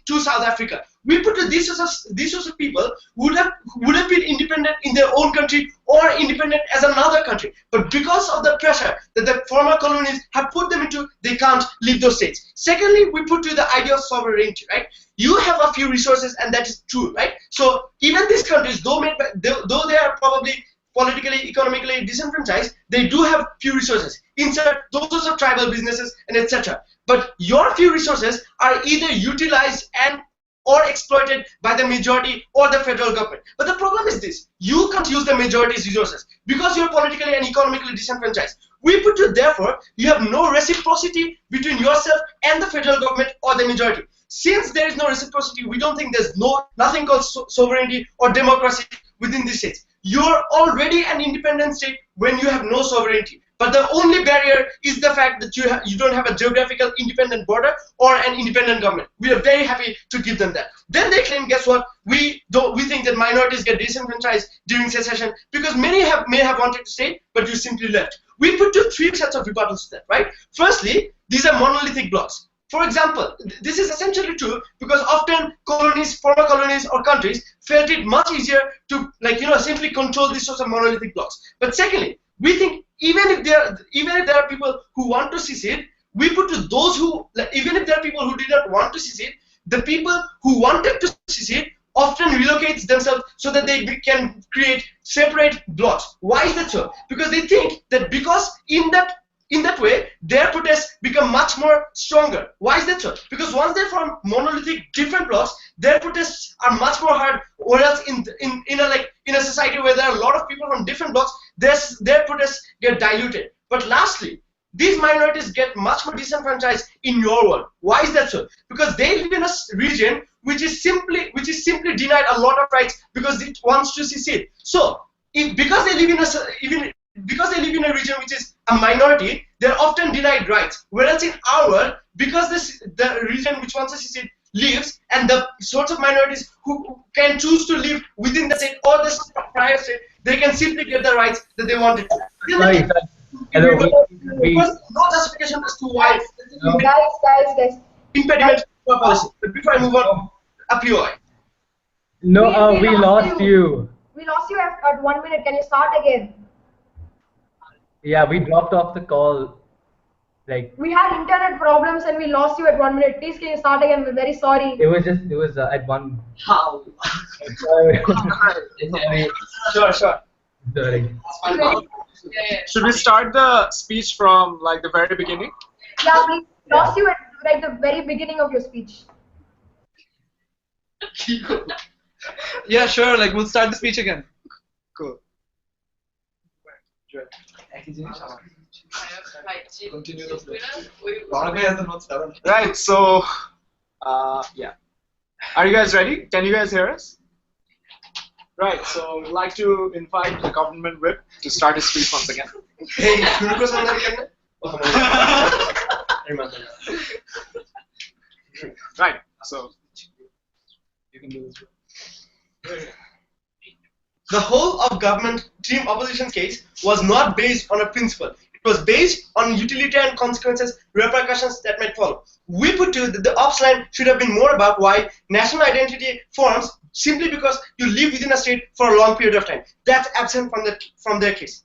F: to South Africa. We put these sorts of people would have been independent in their own country or independent as another country, but because of the pressure that the former colonies have put them into, they can't leave those states. Secondly, we put to the idea of sovereignty, right? You have a few resources, and that is true, right? So even these countries, though they are probably politically, economically disenfranchised, they do have few resources. Insert those sorts of tribal businesses and etc. But your few resources are either utilized or exploited by the majority or the federal government. But the problem is this: you can't use the majority's resources because you're politically and economically disenfranchised. We put you, therefore, you have no reciprocity between yourself and the federal government or the majority. Since there is no reciprocity, we don't think there's nothing called sovereignty or democracy within these states. You're already an independent state when you have no sovereignty. But the only barrier is the fact that you don't have a geographical independent border or an independent government. We are very happy to give them that. Then they claim, guess what? We think that minorities get disenfranchised during secession because many may have wanted to stay, but you simply left. We put three sets of rebuttals to that, right? Firstly, these are monolithic blocks. For example, this is essentially true because often former colonies or countries felt it much easier to simply control these sorts of monolithic blocks. But secondly, we think even if there are people who want to secede, we put to those who, even if there are people who did not want to secede, the people who wanted to secede often relocates themselves so that they can create separate blocks. Why is that so? Because they think that because in that way their protests become much more stronger. Why is that so? Because once they form monolithic different blocks, their protests are much more hard, or else in a society where there are a lot of people from different blocks, their protests get diluted. But lastly, these minorities get much more disenfranchised in your world. Why is that so? Because they live in a region which is simply denied a lot of rights because it wants to secede. So because they live in a region which is a minority, they're often denied rights. Whereas in our world, because the region which wants to secede lives, and the sorts of minorities who can choose to live within the state or the prior state, they can simply get the rights that they wanted to.
D: Sorry. Hello.
F: No justification as to why.
C: Guys.
F: Impediment to our policy. But before I move on, a POI.
D: No, we lost you.
C: We lost you at 1 minute. Can you start again?
D: Yeah, we dropped off the call.
C: We had internet problems and we lost you at 1 minute. Please, can you start again? We're very sorry.
D: It was at one.
E: How?
D: Sorry.
A: Sure.
D: Sorry.
A: Should we start the speech from the very beginning?
C: Yeah, we lost you at the very beginning of your speech.
E: Yeah, sure. We'll start the speech again.
A: Cool.
E: Continue the flow.
A: Right. So, yeah. Are you guys ready? Can you guys hear us? Right, so we'd like to invite the government whip to start his speech once again.
F: Hey, Kuruko Sandar
A: Right, so you can do this.
F: The whole of government team opposition case was not based on a principle. It was based on utilitarian consequences, repercussions that might follow. We put to that the ops line should have been more about why national identity forms simply because you live within a state for a long period of time. That's absent from their case.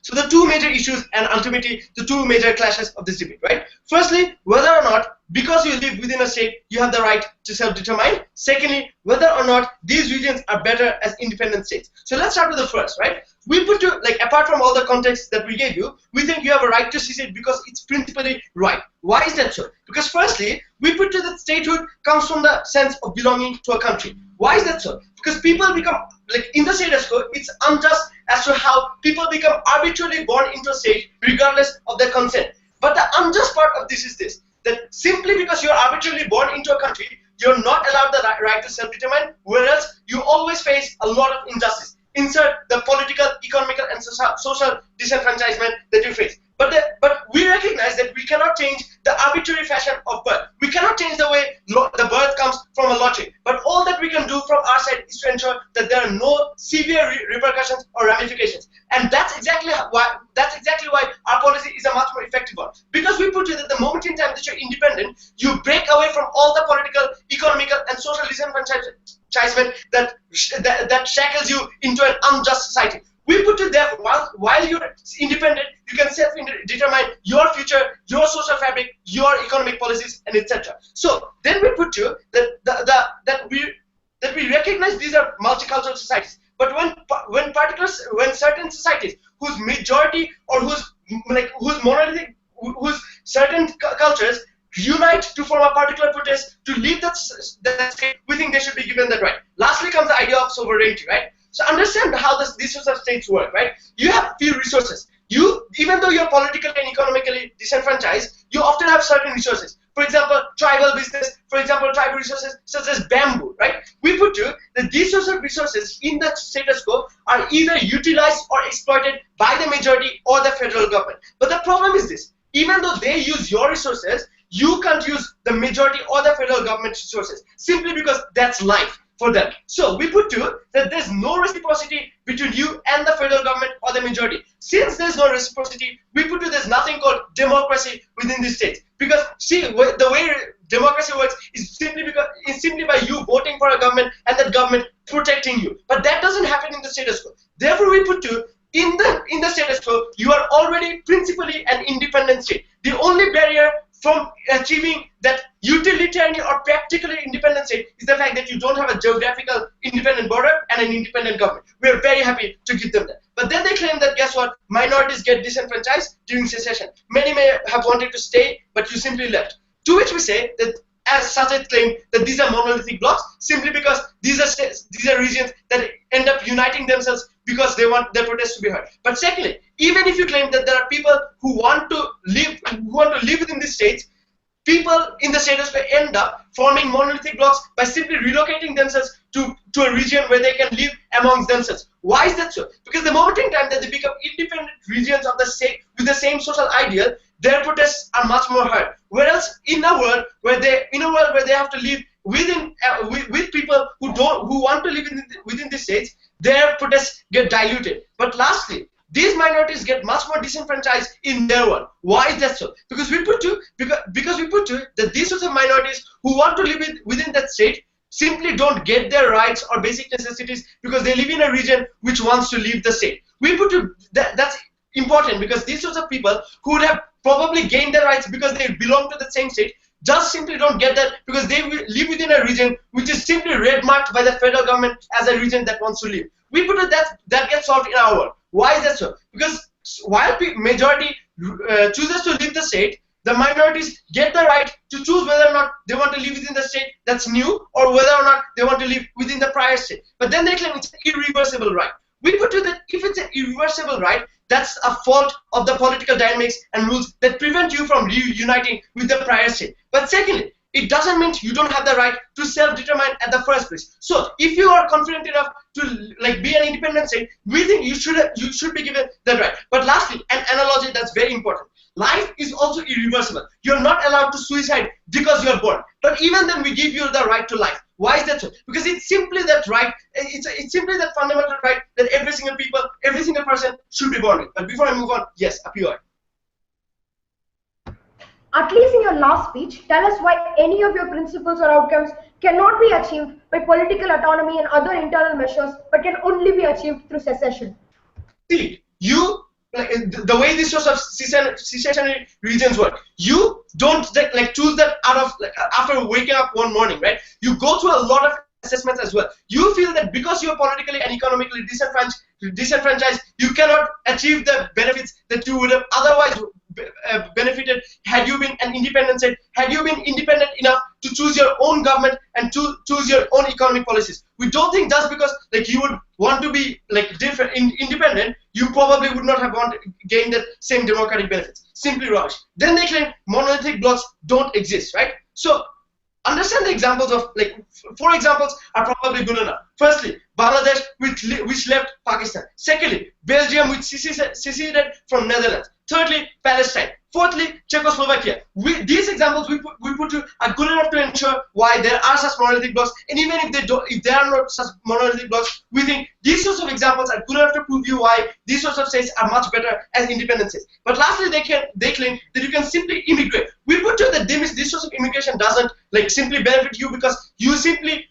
F: So the two major issues and ultimately the two major clashes of this debate, right? Firstly, whether or not because you live within a state, you have the right to self-determine. Secondly, whether or not these regions are better as independent states. So let's start with the first, right? We put to, like, apart from all the context that we gave you, we think you have a right to secede because it's principally right. Why is that so? Because firstly, we put to that statehood comes from the sense of belonging to a country. Why is that so? Because people become, like in the status quo, it's unjust as to how people become arbitrarily born into a state regardless of their consent. But the unjust part of this is this, that simply because you're arbitrarily born into a country, you're not allowed the right to self-determine, whereas you always face a lot of injustice. Insert the political, economical, and social disenfranchisement that you face. But we recognize that we cannot change the arbitrary fashion of birth. We cannot change the way the birth comes from a lottery. But all that we can do from our side is to ensure that there are no severe repercussions or ramifications. And that's exactly why our policy is a much more effective one. Because we put it that the moment in time that you're independent, you break away from all the political, economical, and social disenfranchisement that shackles you into an unjust society. We put it there while you're independent, you can self-determine your future, your social fabric, your economic policies, and etc. So then we put you that we recognize these are multicultural societies. But when certain societies whose majority or whose monolithic, whose certain cultures unite to form a particular protest to leave that state, we think they should be given that right. Lastly comes the idea of sovereignty, right? So understand how these sorts of states work, right? You have few resources. Even though you're politically and economically disenfranchised, you often have certain resources. For example, tribal business, for example, tribal resources such as bamboo, right? We put you that these sorts of resources in the status quo are either utilized or exploited by the majority or the federal government. But the problem is this, even though they use your resources, you can't use the majority or the federal government resources simply because that's life for them. So we put to that there's no reciprocity between you and the federal government or the majority. Since there's no reciprocity, we put to there's nothing called democracy within the states. Because see, the way democracy works is simply by you voting for a government and that government protecting you. But that doesn't happen in the status quo. Therefore, we put to in the status quo, you are already principally an independent state. The only barrier from achieving that utilitarian or practically independent state is the fact that you don't have a geographical independent border and an independent government. We are very happy to give them that. But then they claim that, guess what, minorities get disenfranchised during secession. Many may have wanted to stay, but you simply left. To which we say that, as Sajid claimed, that these are monolithic blocks simply because these are regions that end up uniting themselves because they want their protests to be heard. But secondly, even if you claim that there are people who want to live within these states, people in the status quo end up forming monolithic blocks by simply relocating themselves to a region where they can live amongst themselves. Why is that so? Because the moment in time that they become independent regions of the state with the same social ideal, their protests are much more heard. Whereas in a world where they have to live with people who want to live within the states, their protests get diluted. But lastly, these minorities get much more disenfranchised in their world. Why is that so? Because we put to that these sorts of minorities who want to live within that state simply don't get their rights or basic necessities because they live in a region which wants to leave the state. We put to that's important because these sorts of people who would have probably gained their rights because they belong to the same state just simply don't get that because they live within a region which is simply red marked by the federal government as a region that wants to leave. We put it that gets solved in our world. Why is that so? Because while majority chooses to leave the state, the minorities get the right to choose whether or not they want to live within the state that's new or whether or not they want to live within the prior state. But then they claim it's an irreversible right. We put to that if it's an irreversible right, that's a fault of the political dynamics and rules that prevent you from reuniting with the prior state. But secondly, it doesn't mean you don't have the right to self-determine at the first place. So if you are confident enough to like be an independent state, we think you should be given that right. But lastly, an analogy that's very important. Life is also irreversible. You're not allowed to suicide because you're born. But even then, we give you the right to life. Why is that so? Because it's simply that right. It's simply that fundamental right that every single person should be born with. But before I move on, yes, Apioy.
C: At least in your last speech, tell us why any of your principles or outcomes cannot be achieved by political autonomy and other internal measures, but can only be achieved through secession.
F: See, you like the way these sorts of secessionary regions work. You don't like choose that out of like after waking up one morning, right? You go through a lot of assessments as well. You feel that because you are politically and economically disenfranchised, you cannot achieve the benefits that you would have otherwise benefited had you been an independent state, had you been independent enough to choose your own government and to choose your own economic policies. We don't think just because like you would want to be like independent, you probably would not have gained the same democratic benefits. Simply rubbish. Then they claim monolithic blocks don't exist, right? So understand the examples of like 4 examples are probably good enough. Firstly, Bangladesh which left Pakistan. Secondly, Belgium which seceded from Netherlands. Thirdly, Palestine. Fourthly, Czechoslovakia. These examples we put to are good enough to ensure why there are such monolithic blocks, and even if there are not such monolithic blocks, we think these sorts of examples are good enough to prove you why these sorts of states are much better as independent states. But lastly, they claim that you can simply immigrate. We put to that this sorts of immigration doesn't like simply benefit you because you simply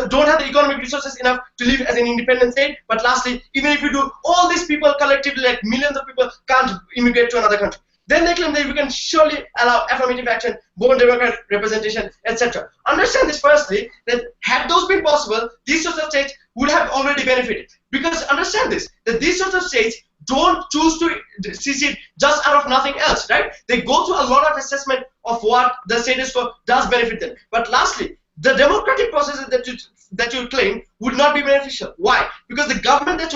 F: don't have the economic resources enough to live as an independent state. But lastly, even if you do, all these people collectively, like millions of people, can't immigrate to another country. Then they claim that we can surely allow affirmative action, born democratic representation, etc. Understand this firstly, that had those been possible, these sorts of states would have already benefited. Because understand this, that these sorts of states don't choose to secede just out of nothing else, right? They go through a lot of assessment of what the status quo does benefit them. But lastly, the democratic processes that you claim would not be beneficial. Why? Because the government that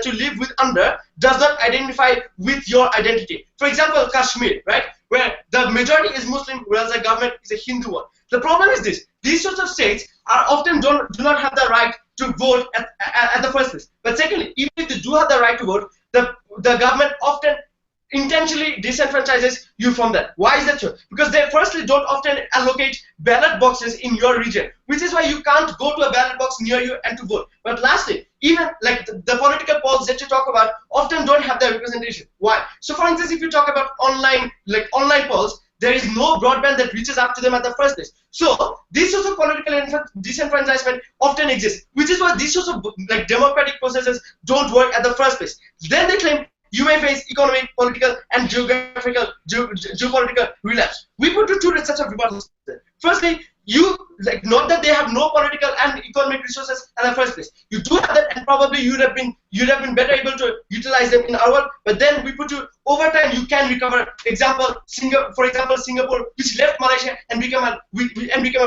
F: you live with under does not identify with your identity. For example, Kashmir, right, where the majority is Muslim, whereas the government is a Hindu one. The problem is this: these sorts of states are often do not have the right to vote at the first place. But secondly, even if they do have the right to vote, the government often intentionally disenfranchises you from that. Why is that so? Because they firstly don't often allocate ballot boxes in your region, which is why you can't go to a ballot box near you and to vote. But lastly, even like the political polls that you talk about often don't have that representation. Why? So for instance, if you talk about online polls, there is no broadband that reaches out to them at the first place. So these sorts of political disenfranchisement often exist, which is why these sorts of like democratic processes don't work at the first place. Then they claim you may face economic, political, and geopolitical relapse. We put to two sets of rebuttals. Firstly, you like not that they have no political and economic resources in the first place. You do have that, and probably you'd have been better able to utilize them in our world. But then we put you over time you can recover. For example, Singapore, which left Malaysia and became a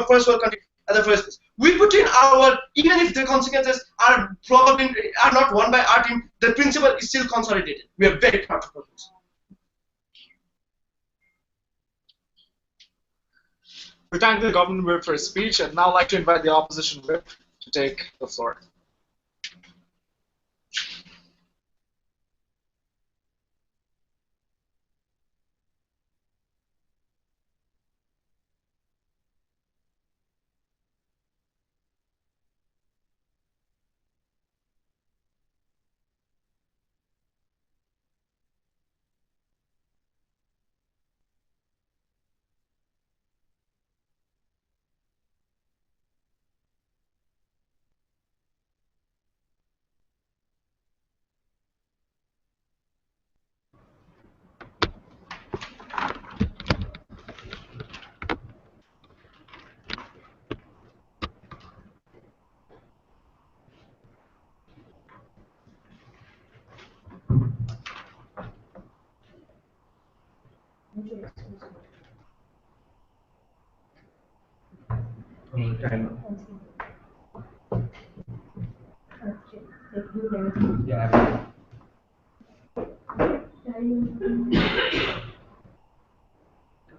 F: first world country at the first place. We put in our world, even if the consequences are not won by our team, the principle is still consolidated. We are very proud of this.
A: We thank the government whip for his speech, and now like to invite the opposition whip to take the floor.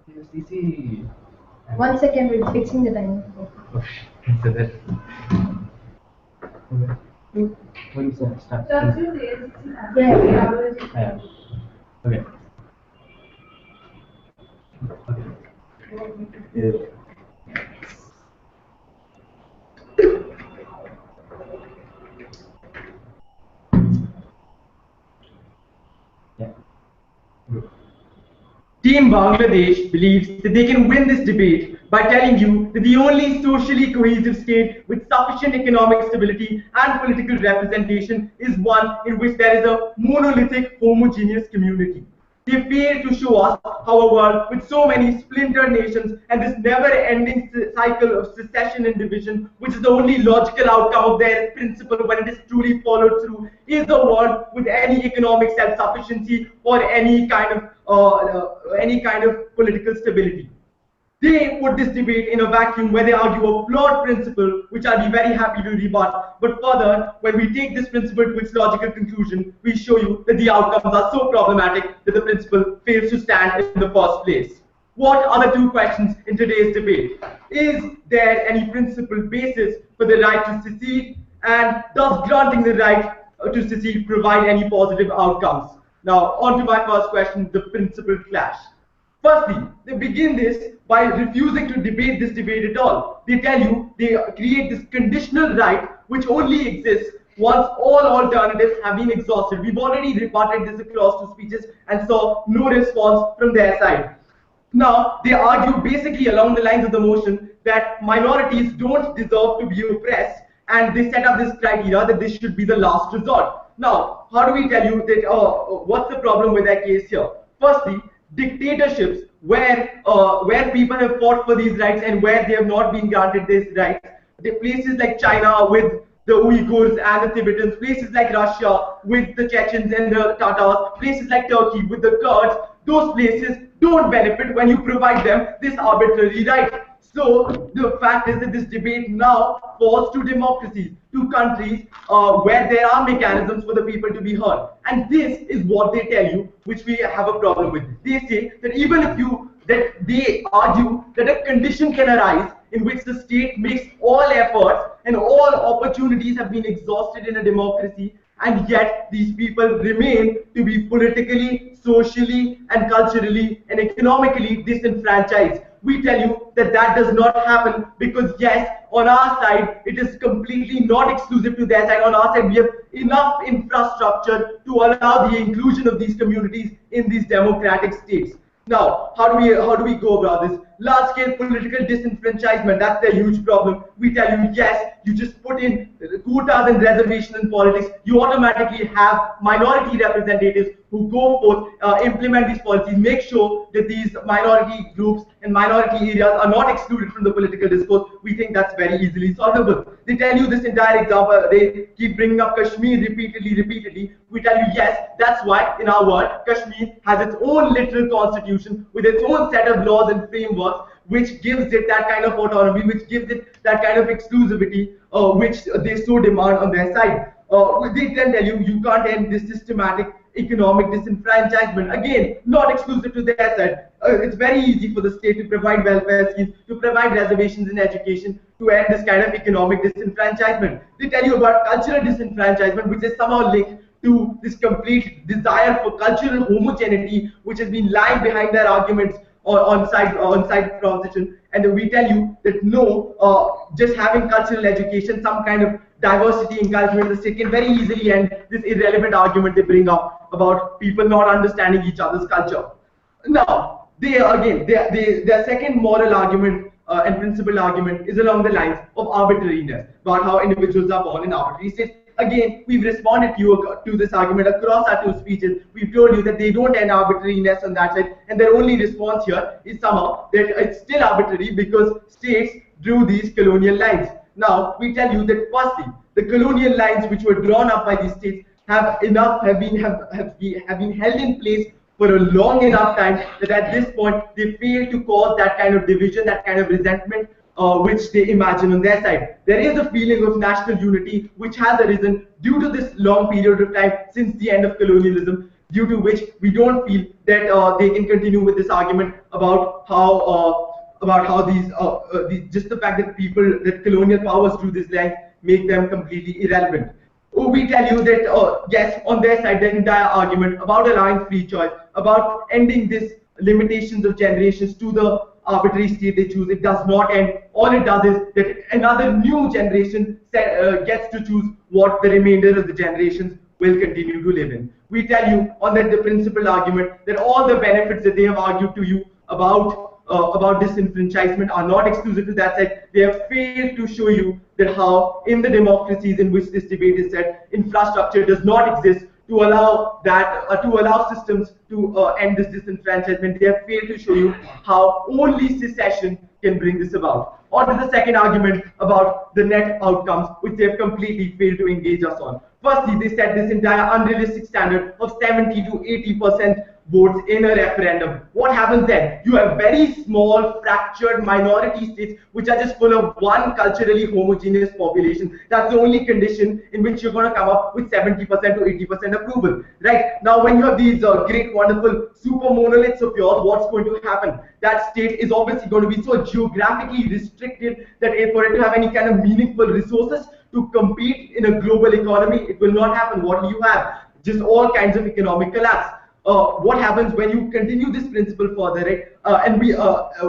D: WSDC.
C: 1 second, we're fixing the time.
D: Oh, so that. When is that start?
C: Yeah.
D: Yeah. Okay. Yeah. Yeah. Team Bangladesh believes that they can win this debate by telling you that the only socially cohesive state with sufficient economic stability and political representation is one in which there is a monolithic, homogeneous community. They fail to show us how a world with so many splintered nations and this never-ending cycle of secession and division, which is the only logical outcome of their principle when it is truly followed through, is a world with any economic self-sufficiency or any kind of political stability. They put this debate in a vacuum where they argue a flawed principle, which I'll be very happy to rebut. But further, when we take this principle to its logical conclusion, we show you that the outcomes are so problematic that the principle fails to stand in the first place. What are the two questions in today's debate? Is there any principled basis for the right to secede? And does granting the right to secede provide any positive outcomes? Now, on to my first question, the principled clash. Firstly, they begin this by refusing to debate this debate at all. They tell you they create this conditional right which only exists once all alternatives have been exhausted. We've already rebutted this across two speeches and saw no response from their side. Now, they argue basically along the lines of the motion that minorities don't deserve to be oppressed, and they set up this criteria that this should be the last resort. Now, how do we tell you that, what's the problem with that case here? Firstly, dictatorships where people have fought for these rights and where they have not been granted these rights. The places like China with the Uyghurs and the Tibetans, places like Russia with the Chechens and the Tatars, places like Turkey with the Kurds, those places don't benefit when you provide them this arbitrary right. So the fact is that this debate now falls to democracies, to countries where there are mechanisms for the people to be heard. And this is what they tell you, which we have a problem with. They say that even if they argue that a condition can arise in which the state makes all efforts and all opportunities have been exhausted in a democracy, and yet these people remain to be politically, socially, and culturally and economically disenfranchised. We tell you that that does not happen because yes, on our side, it is completely not exclusive to their side. On our side, we have enough infrastructure to allow the inclusion of these communities in these democratic states. Now, how do we go about this? Large-scale political disenfranchisement, that's the huge problem. We tell you, yes, you just put in quotas and reservations in politics, you automatically have minority representatives who go forth, implement these policies, make sure that these minority groups and minority areas are not excluded from the political discourse. We think that's very easily solvable. They tell you this entire example, they keep bringing up Kashmir repeatedly. We tell you, yes, that's why in our world, Kashmir has its own literal constitution with its own set of laws and frameworks which gives it that kind of autonomy, which gives it that kind of exclusivity, which they so demand on their side. They then tell you, you can't end this systematic economic disenfranchisement. Again, not exclusive to their side. It's very easy for the state to provide welfare schemes, to provide reservations in education, to end this kind of economic disenfranchisement. They tell you about cultural disenfranchisement, which is somehow linked to this complete desire for cultural homogeneity, which has been lying behind their arguments on side proposition. And we tell you that no, just having cultural education, some kind of diversity encouragement, the state can very easily end this irrelevant argument they bring up about people not understanding each other's culture. Now, their second moral argument and principal argument is along the lines of arbitrariness, about how individuals are born in arbitrary states. Again, we've responded to this argument across our two speeches. We've told you that they don't end arbitrariness on that side, and their only response here is somehow that it's still arbitrary because states drew these colonial lines. Now, we tell you that firstly, the colonial lines which were drawn up by these states have been held in place for a long enough time that at this point they fail to cause that kind of division, that kind of resentment which they imagine on their side. There is a feeling of national unity which has arisen due to this long period of time since the end of colonialism, due to which we don't feel that they can continue with this argument about how
G: about how just the fact that colonial powers through this length make them completely irrelevant. We tell you that, yes, on their side, the entire argument about allowing free choice, about ending this limitations of generations to the arbitrary state they choose, it does not end. All it does is that another new generation gets to choose what the remainder of the generations will continue to live in. We tell you on that the principal argument that all the benefits that they have argued to you about disenfranchisement are not exclusive to that side. They have failed to show you that how in the democracies in which this debate is set, infrastructure does not exist to allow systems to end this disenfranchisement. They have failed to show you how only secession can bring this about. On to the second argument about the net outcomes, which they have completely failed to engage us on. Firstly, they set this entire unrealistic standard of 70 to 80% votes in a referendum. What happens then? You have very small, fractured minority states which are just full of one culturally homogeneous population. That's the only condition in which you're going to come up with 70% to 80% approval. Right? Now, when you have these great, wonderful super monoliths of yours, what's going to happen? That state is obviously going to be so geographically restricted that for it to have any kind of meaningful resources to compete in a global economy, it will not happen. What do you have? Just all kinds of economic collapse. What happens when you continue this principle further, right?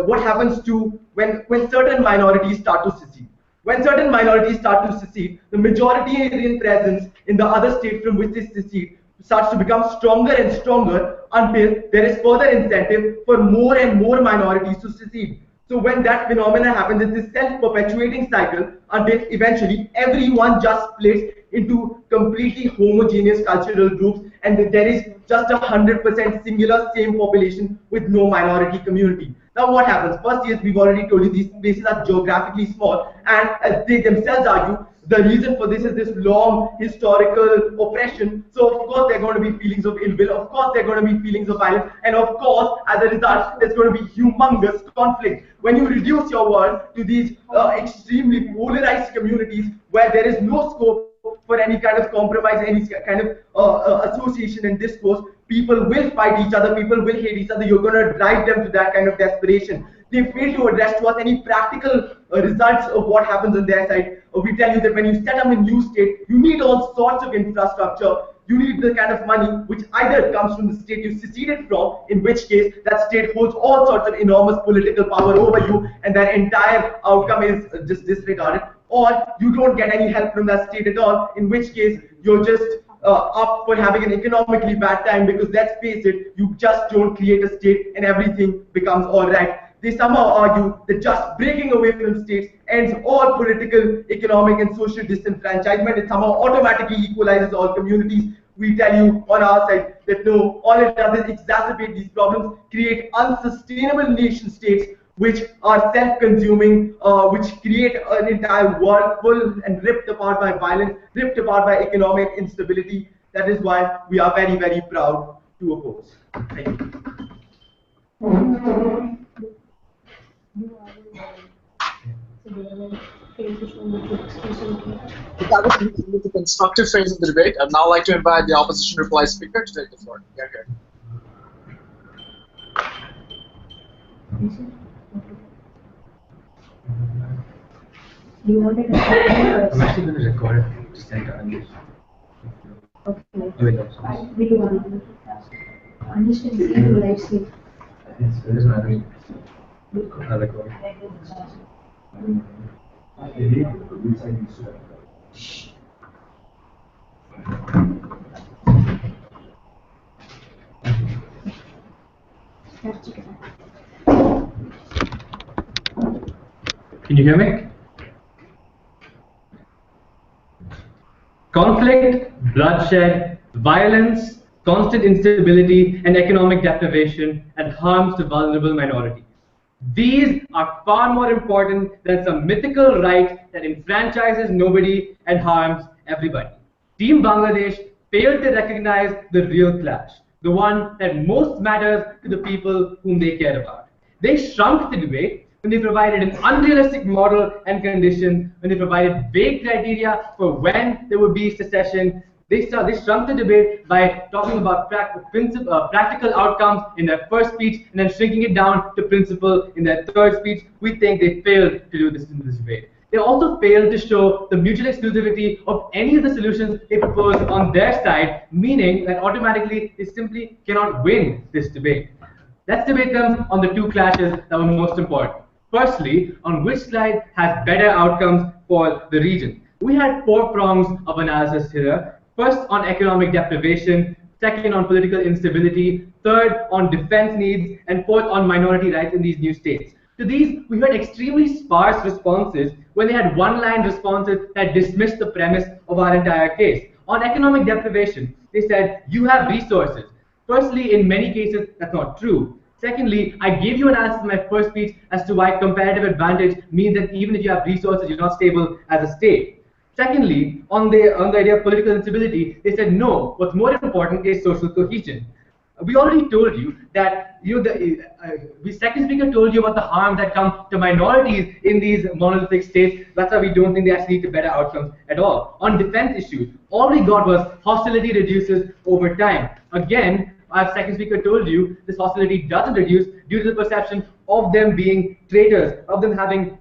G: What happens to when certain minorities start to secede? When certain minorities start to secede, the majoritarian presence in the other state from which they secede starts to become stronger and stronger until there is further incentive for more and more minorities to secede. So when that phenomenon happens, it's this self-perpetuating cycle until eventually everyone just splits into completely homogeneous cultural groups, and there is just 100% singular same population with no minority community. Now what happens? First, yes, we've already told you these places are geographically small, and as they themselves argue, the reason for this is this long historical oppression. So of course there are going to be feelings of ill will, of course there are going to be feelings of violence, and of course as a result there's going to be humongous conflict. When you reduce your world to these extremely polarized communities where there is no scope for any kind of compromise, any kind of association and discourse, people will fight each other, people will hate each other, you're going to drive them to that kind of desperation. They fail to address to us any practical results of what happens on their side. We tell you that when you set up a new state, you need all sorts of infrastructure. You need the kind of money which either comes from the state you seceded from, in which case that state holds all sorts of enormous political power over you, and that entire outcome is just disregarded. Or you don't get any help from that state at all, in which case you're just up for having an economically bad time, because let's face it, you just don't create a state and everything becomes all right. They somehow argue that just breaking away from states ends all political, economic, and social disenfranchisement. It somehow automatically equalizes all communities. We tell you on our side that no, all it does is exacerbate these problems, create unsustainable nation states which are self-consuming, which create an entire world full and ripped apart by violence, ripped apart by economic instability. That is why we are very, very proud to oppose. Thank you.
A: That was the constructive phase of the debate. I'd now like to invite the opposition reply speaker to take the floor. Yeah, here.
H: Do you want it?
D: I'm actually going to record it. Just send it.
H: Okay.
D: Oh,
H: We do want to understand the life stream.
D: Yes, it doesn't matter. I'll record. Can you hear me? Conflict, bloodshed, violence, constant instability, and economic deprivation and harms to vulnerable minorities. These are far more important than some mythical right that enfranchises nobody and harms everybody. Team Bangladesh failed to recognize the real clash, the one that most matters to the people whom they care about. They shrunk the debate when they provided an unrealistic model and conditions, when they provided vague criteria for when there would be secession, They shrunk the debate by talking about practical outcomes in their first speech and then shrinking it down to principle in their third speech. We think they failed to do this in this debate. They also failed to show the mutual exclusivity of any of the solutions they propose on their side, meaning that automatically they simply cannot win this debate. Let's debate them on the two clashes that were most important. Firstly, on which slide has better outcomes for the region. We had 4 prongs of analysis here. First, on economic deprivation. Second, on political instability. Third, on defense needs. And fourth, on minority rights in these new states. To these, we heard extremely sparse responses when they had one-line responses that dismissed the premise of our entire case. On economic deprivation, they said, you have resources. Firstly, in many cases, that's not true. Secondly, I gave you an answer in my first speech as to why comparative advantage means that even if you have resources, you're not stable as a state. Secondly, on the idea of political instability, they said no. What's more important is social cohesion. We already told you that the second speaker told you about the harm that come to minorities in these monolithic states. That's why we don't think they actually lead to better outcomes at all. On defense issues, all we got was hostility reduces over time. Again, our second speaker told you this hostility doesn't reduce due to the perception of them being traitors, of them having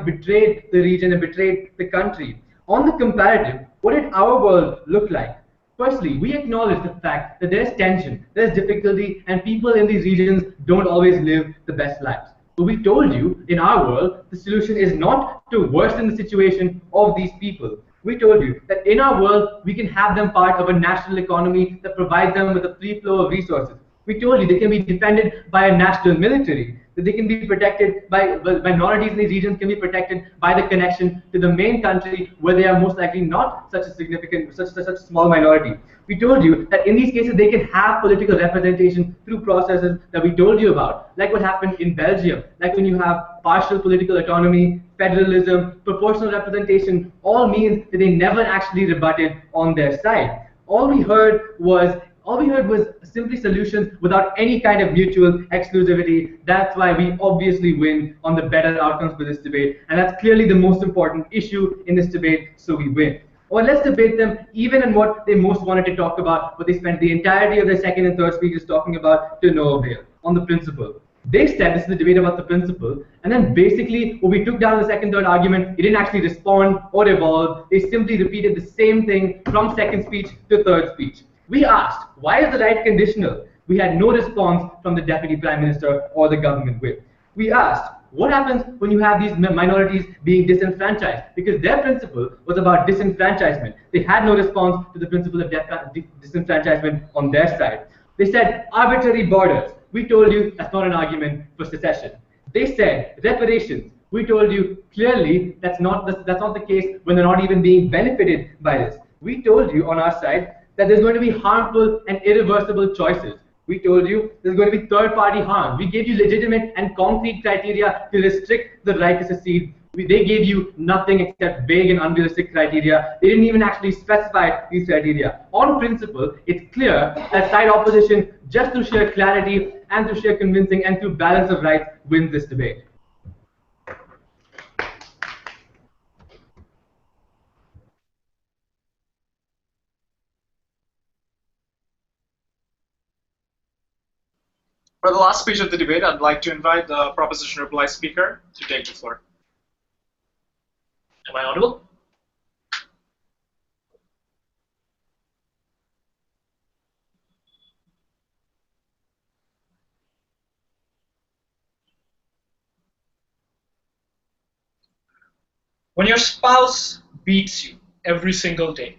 D: betrayed the region and betrayed the country. On the comparative, what did our world look like? Firstly, we acknowledge the fact that there's tension, there's difficulty, and people in these regions don't always live the best lives. But we told you, in our world, the solution is not to worsen the situation of these people. We told you that in our world, we can have them part of a national economy that provides them with a free flow of resources. We told you they can be defended by a national military, that they can be protected by minorities in these regions can be protected by the connection to the main country where they are most likely not such a significant, such a small minority. We told you that in these cases they can have political representation through processes that we told you about, like what happened in Belgium, like when you have partial political autonomy, federalism, proportional representation, all means that they never actually rebutted on their side. All we heard was simply solutions without any kind of mutual exclusivity. That's why we obviously win on the better outcomes for this debate, and that's clearly the most important issue in this debate, so we win. Or let's debate them even in what they most wanted to talk about, what they spent the entirety of their second and third speeches talking about to no avail, on the principle. They said this is a debate about the principle, and then basically what we took down in the second, third argument, it didn't actually respond or evolve. They simply repeated the same thing from second speech to third speech. We asked, why is the right conditional? We had no response from the Deputy Prime Minister or the government whip. We asked, what happens when you have these minorities being disenfranchised? Because their principle was about disenfranchisement. They had no response to the principle of disenfranchisement on their side. They said arbitrary borders. We told you that's not an argument for secession. They said reparations. We told you clearly that's not the case when they're not even being benefited by this. We told you on our side that there's going to be harmful and irreversible choices. We told you there's going to be third-party harm. We gave you legitimate and concrete criteria to restrict the right to secede. They gave you nothing except vague and unrealistic criteria. They didn't even actually specify these criteria. On principle, it's clear that side opposition, just through sheer clarity and through sheer convincing and through balance of rights, wins this debate.
A: For the last speech of the debate, I'd like to invite the proposition reply speaker to take the floor.
B: Am I audible? When your spouse beats you every single day,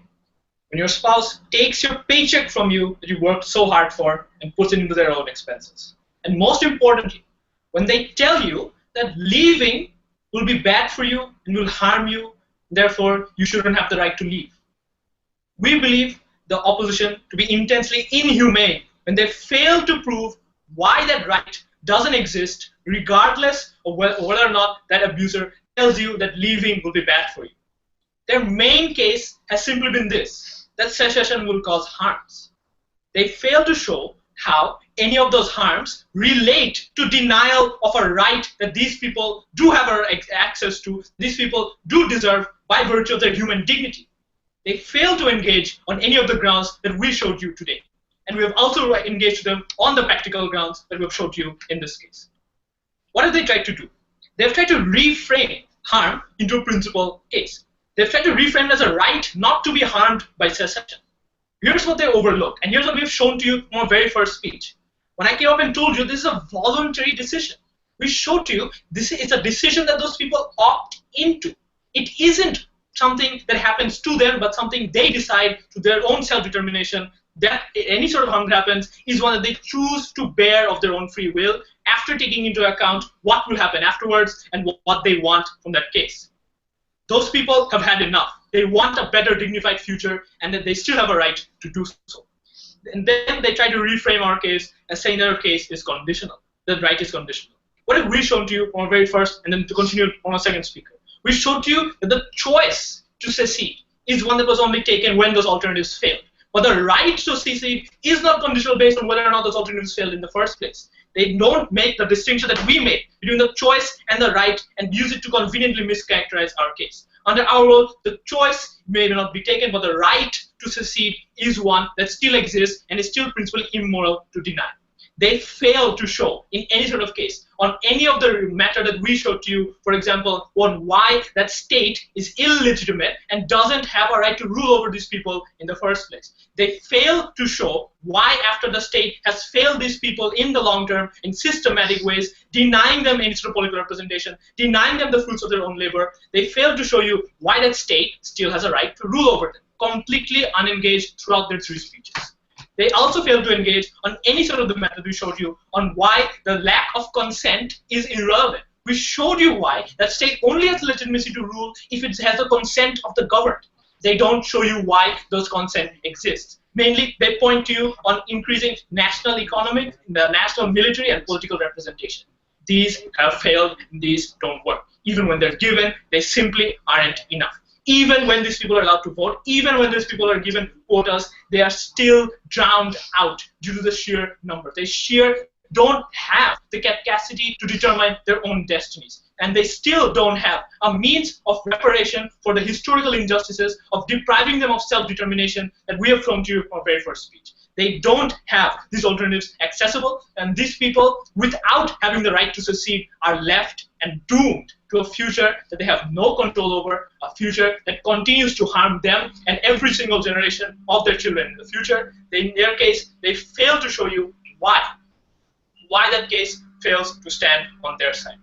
B: when your spouse takes your paycheck from you that you worked so hard for and puts it into their own expenses, and most importantly, when they tell you that leaving will be bad for you and will harm you, therefore you shouldn't have the right to leave. We believe the opposition to be intensely inhumane when they fail to prove why that right doesn't exist, regardless of whether or not that abuser tells you that leaving will be bad for you. Their main case has simply been this, that secession will cause harms. They fail to show how any of those harms relate to denial of a right that these people do have access to, these people do deserve by virtue of their human dignity. They fail to engage on any of the grounds that we showed you today. And we have also engaged them on the practical grounds that we have showed you in this case. What have they tried to do? They have tried to reframe harm into a principal case. They've tried to reframe it as a right not to be harmed by secession. Here's what they overlook, and here's what we've shown to you from our very first speech. When I came up and told you this is a voluntary decision, we showed to you this is a decision that those people opt into. It isn't something that happens to them, but something they decide to their own self-determination. That any sort of harm that happens is one that they choose to bear of their own free will after taking into account what will happen afterwards and what they want from that case. Those people have had enough. They want a better, dignified future, and that they still have a right to do so. And then they try to reframe our case as saying that our case is conditional. That right is conditional. What have we shown to you from our very first, and then to continue on our second speaker? We showed to you that the choice to secede is one that was only taken when those alternatives failed. But the right to secede is not conditional based on whether or not those alternatives failed in the first place. They don't make the distinction that we made between the choice and the right and use it to conveniently mischaracterize our case. Under our world, the choice may not be taken, but the right to secede is one that still exists and is still principally immoral to deny. They fail to show in any sort of case on any of the matter that we showed to you, for example, on why that state is illegitimate and doesn't have a right to rule over these people in the first place. They fail to show why, after the state has failed these people in the long term in systematic ways, denying them any sort of political representation, denying them the fruits of their own labor, they fail to show you why that state still has a right to rule over them, completely unengaged throughout their three speeches. They also failed to engage on any sort of the method we showed you on why the lack of consent is irrelevant. We showed you why that state only has legitimacy to rule if it has the consent of the governed. They don't show you why those consent exists. Mainly, they point to you on increasing national economic, the national military, and political representation. These have failed, these don't work. Even when they're given, they simply aren't enough. Even when these people are allowed to vote, even when these people are given quotas, they are still drowned out due to the sheer number. They don't have the capacity to determine their own destinies. And they still don't have a means of reparation for the historical injustices of depriving them of self-determination that we have shown to you from our very first speech. They don't have these alternatives accessible, and these people, without having the right to secede, are left and doomed to a future that they have no control over, a future that continues to harm them and every single generation of their children in the future. In their case, they fail to show you why that case fails to stand on their side.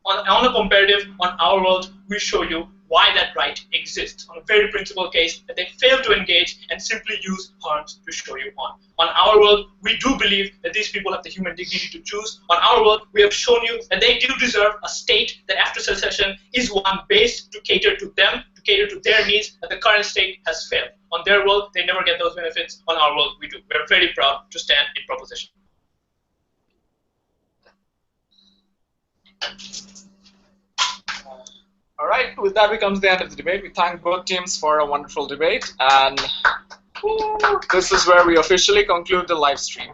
B: On a comparative, on our world, we show you why that right exists on a very principal case that they fail to engage and simply use harms to show you on. On our world, we do believe that these people have the human dignity to choose. On our world, we have shown you that they do deserve a state that after secession is one based to cater to them, to cater to their needs, that the current state has failed. On their world, they never get those benefits. On our world, we do. We're very proud to stand in proposition.
A: All right, with that, we come to the end of the debate. We thank both teams for a wonderful debate, and this is where we officially conclude the live stream.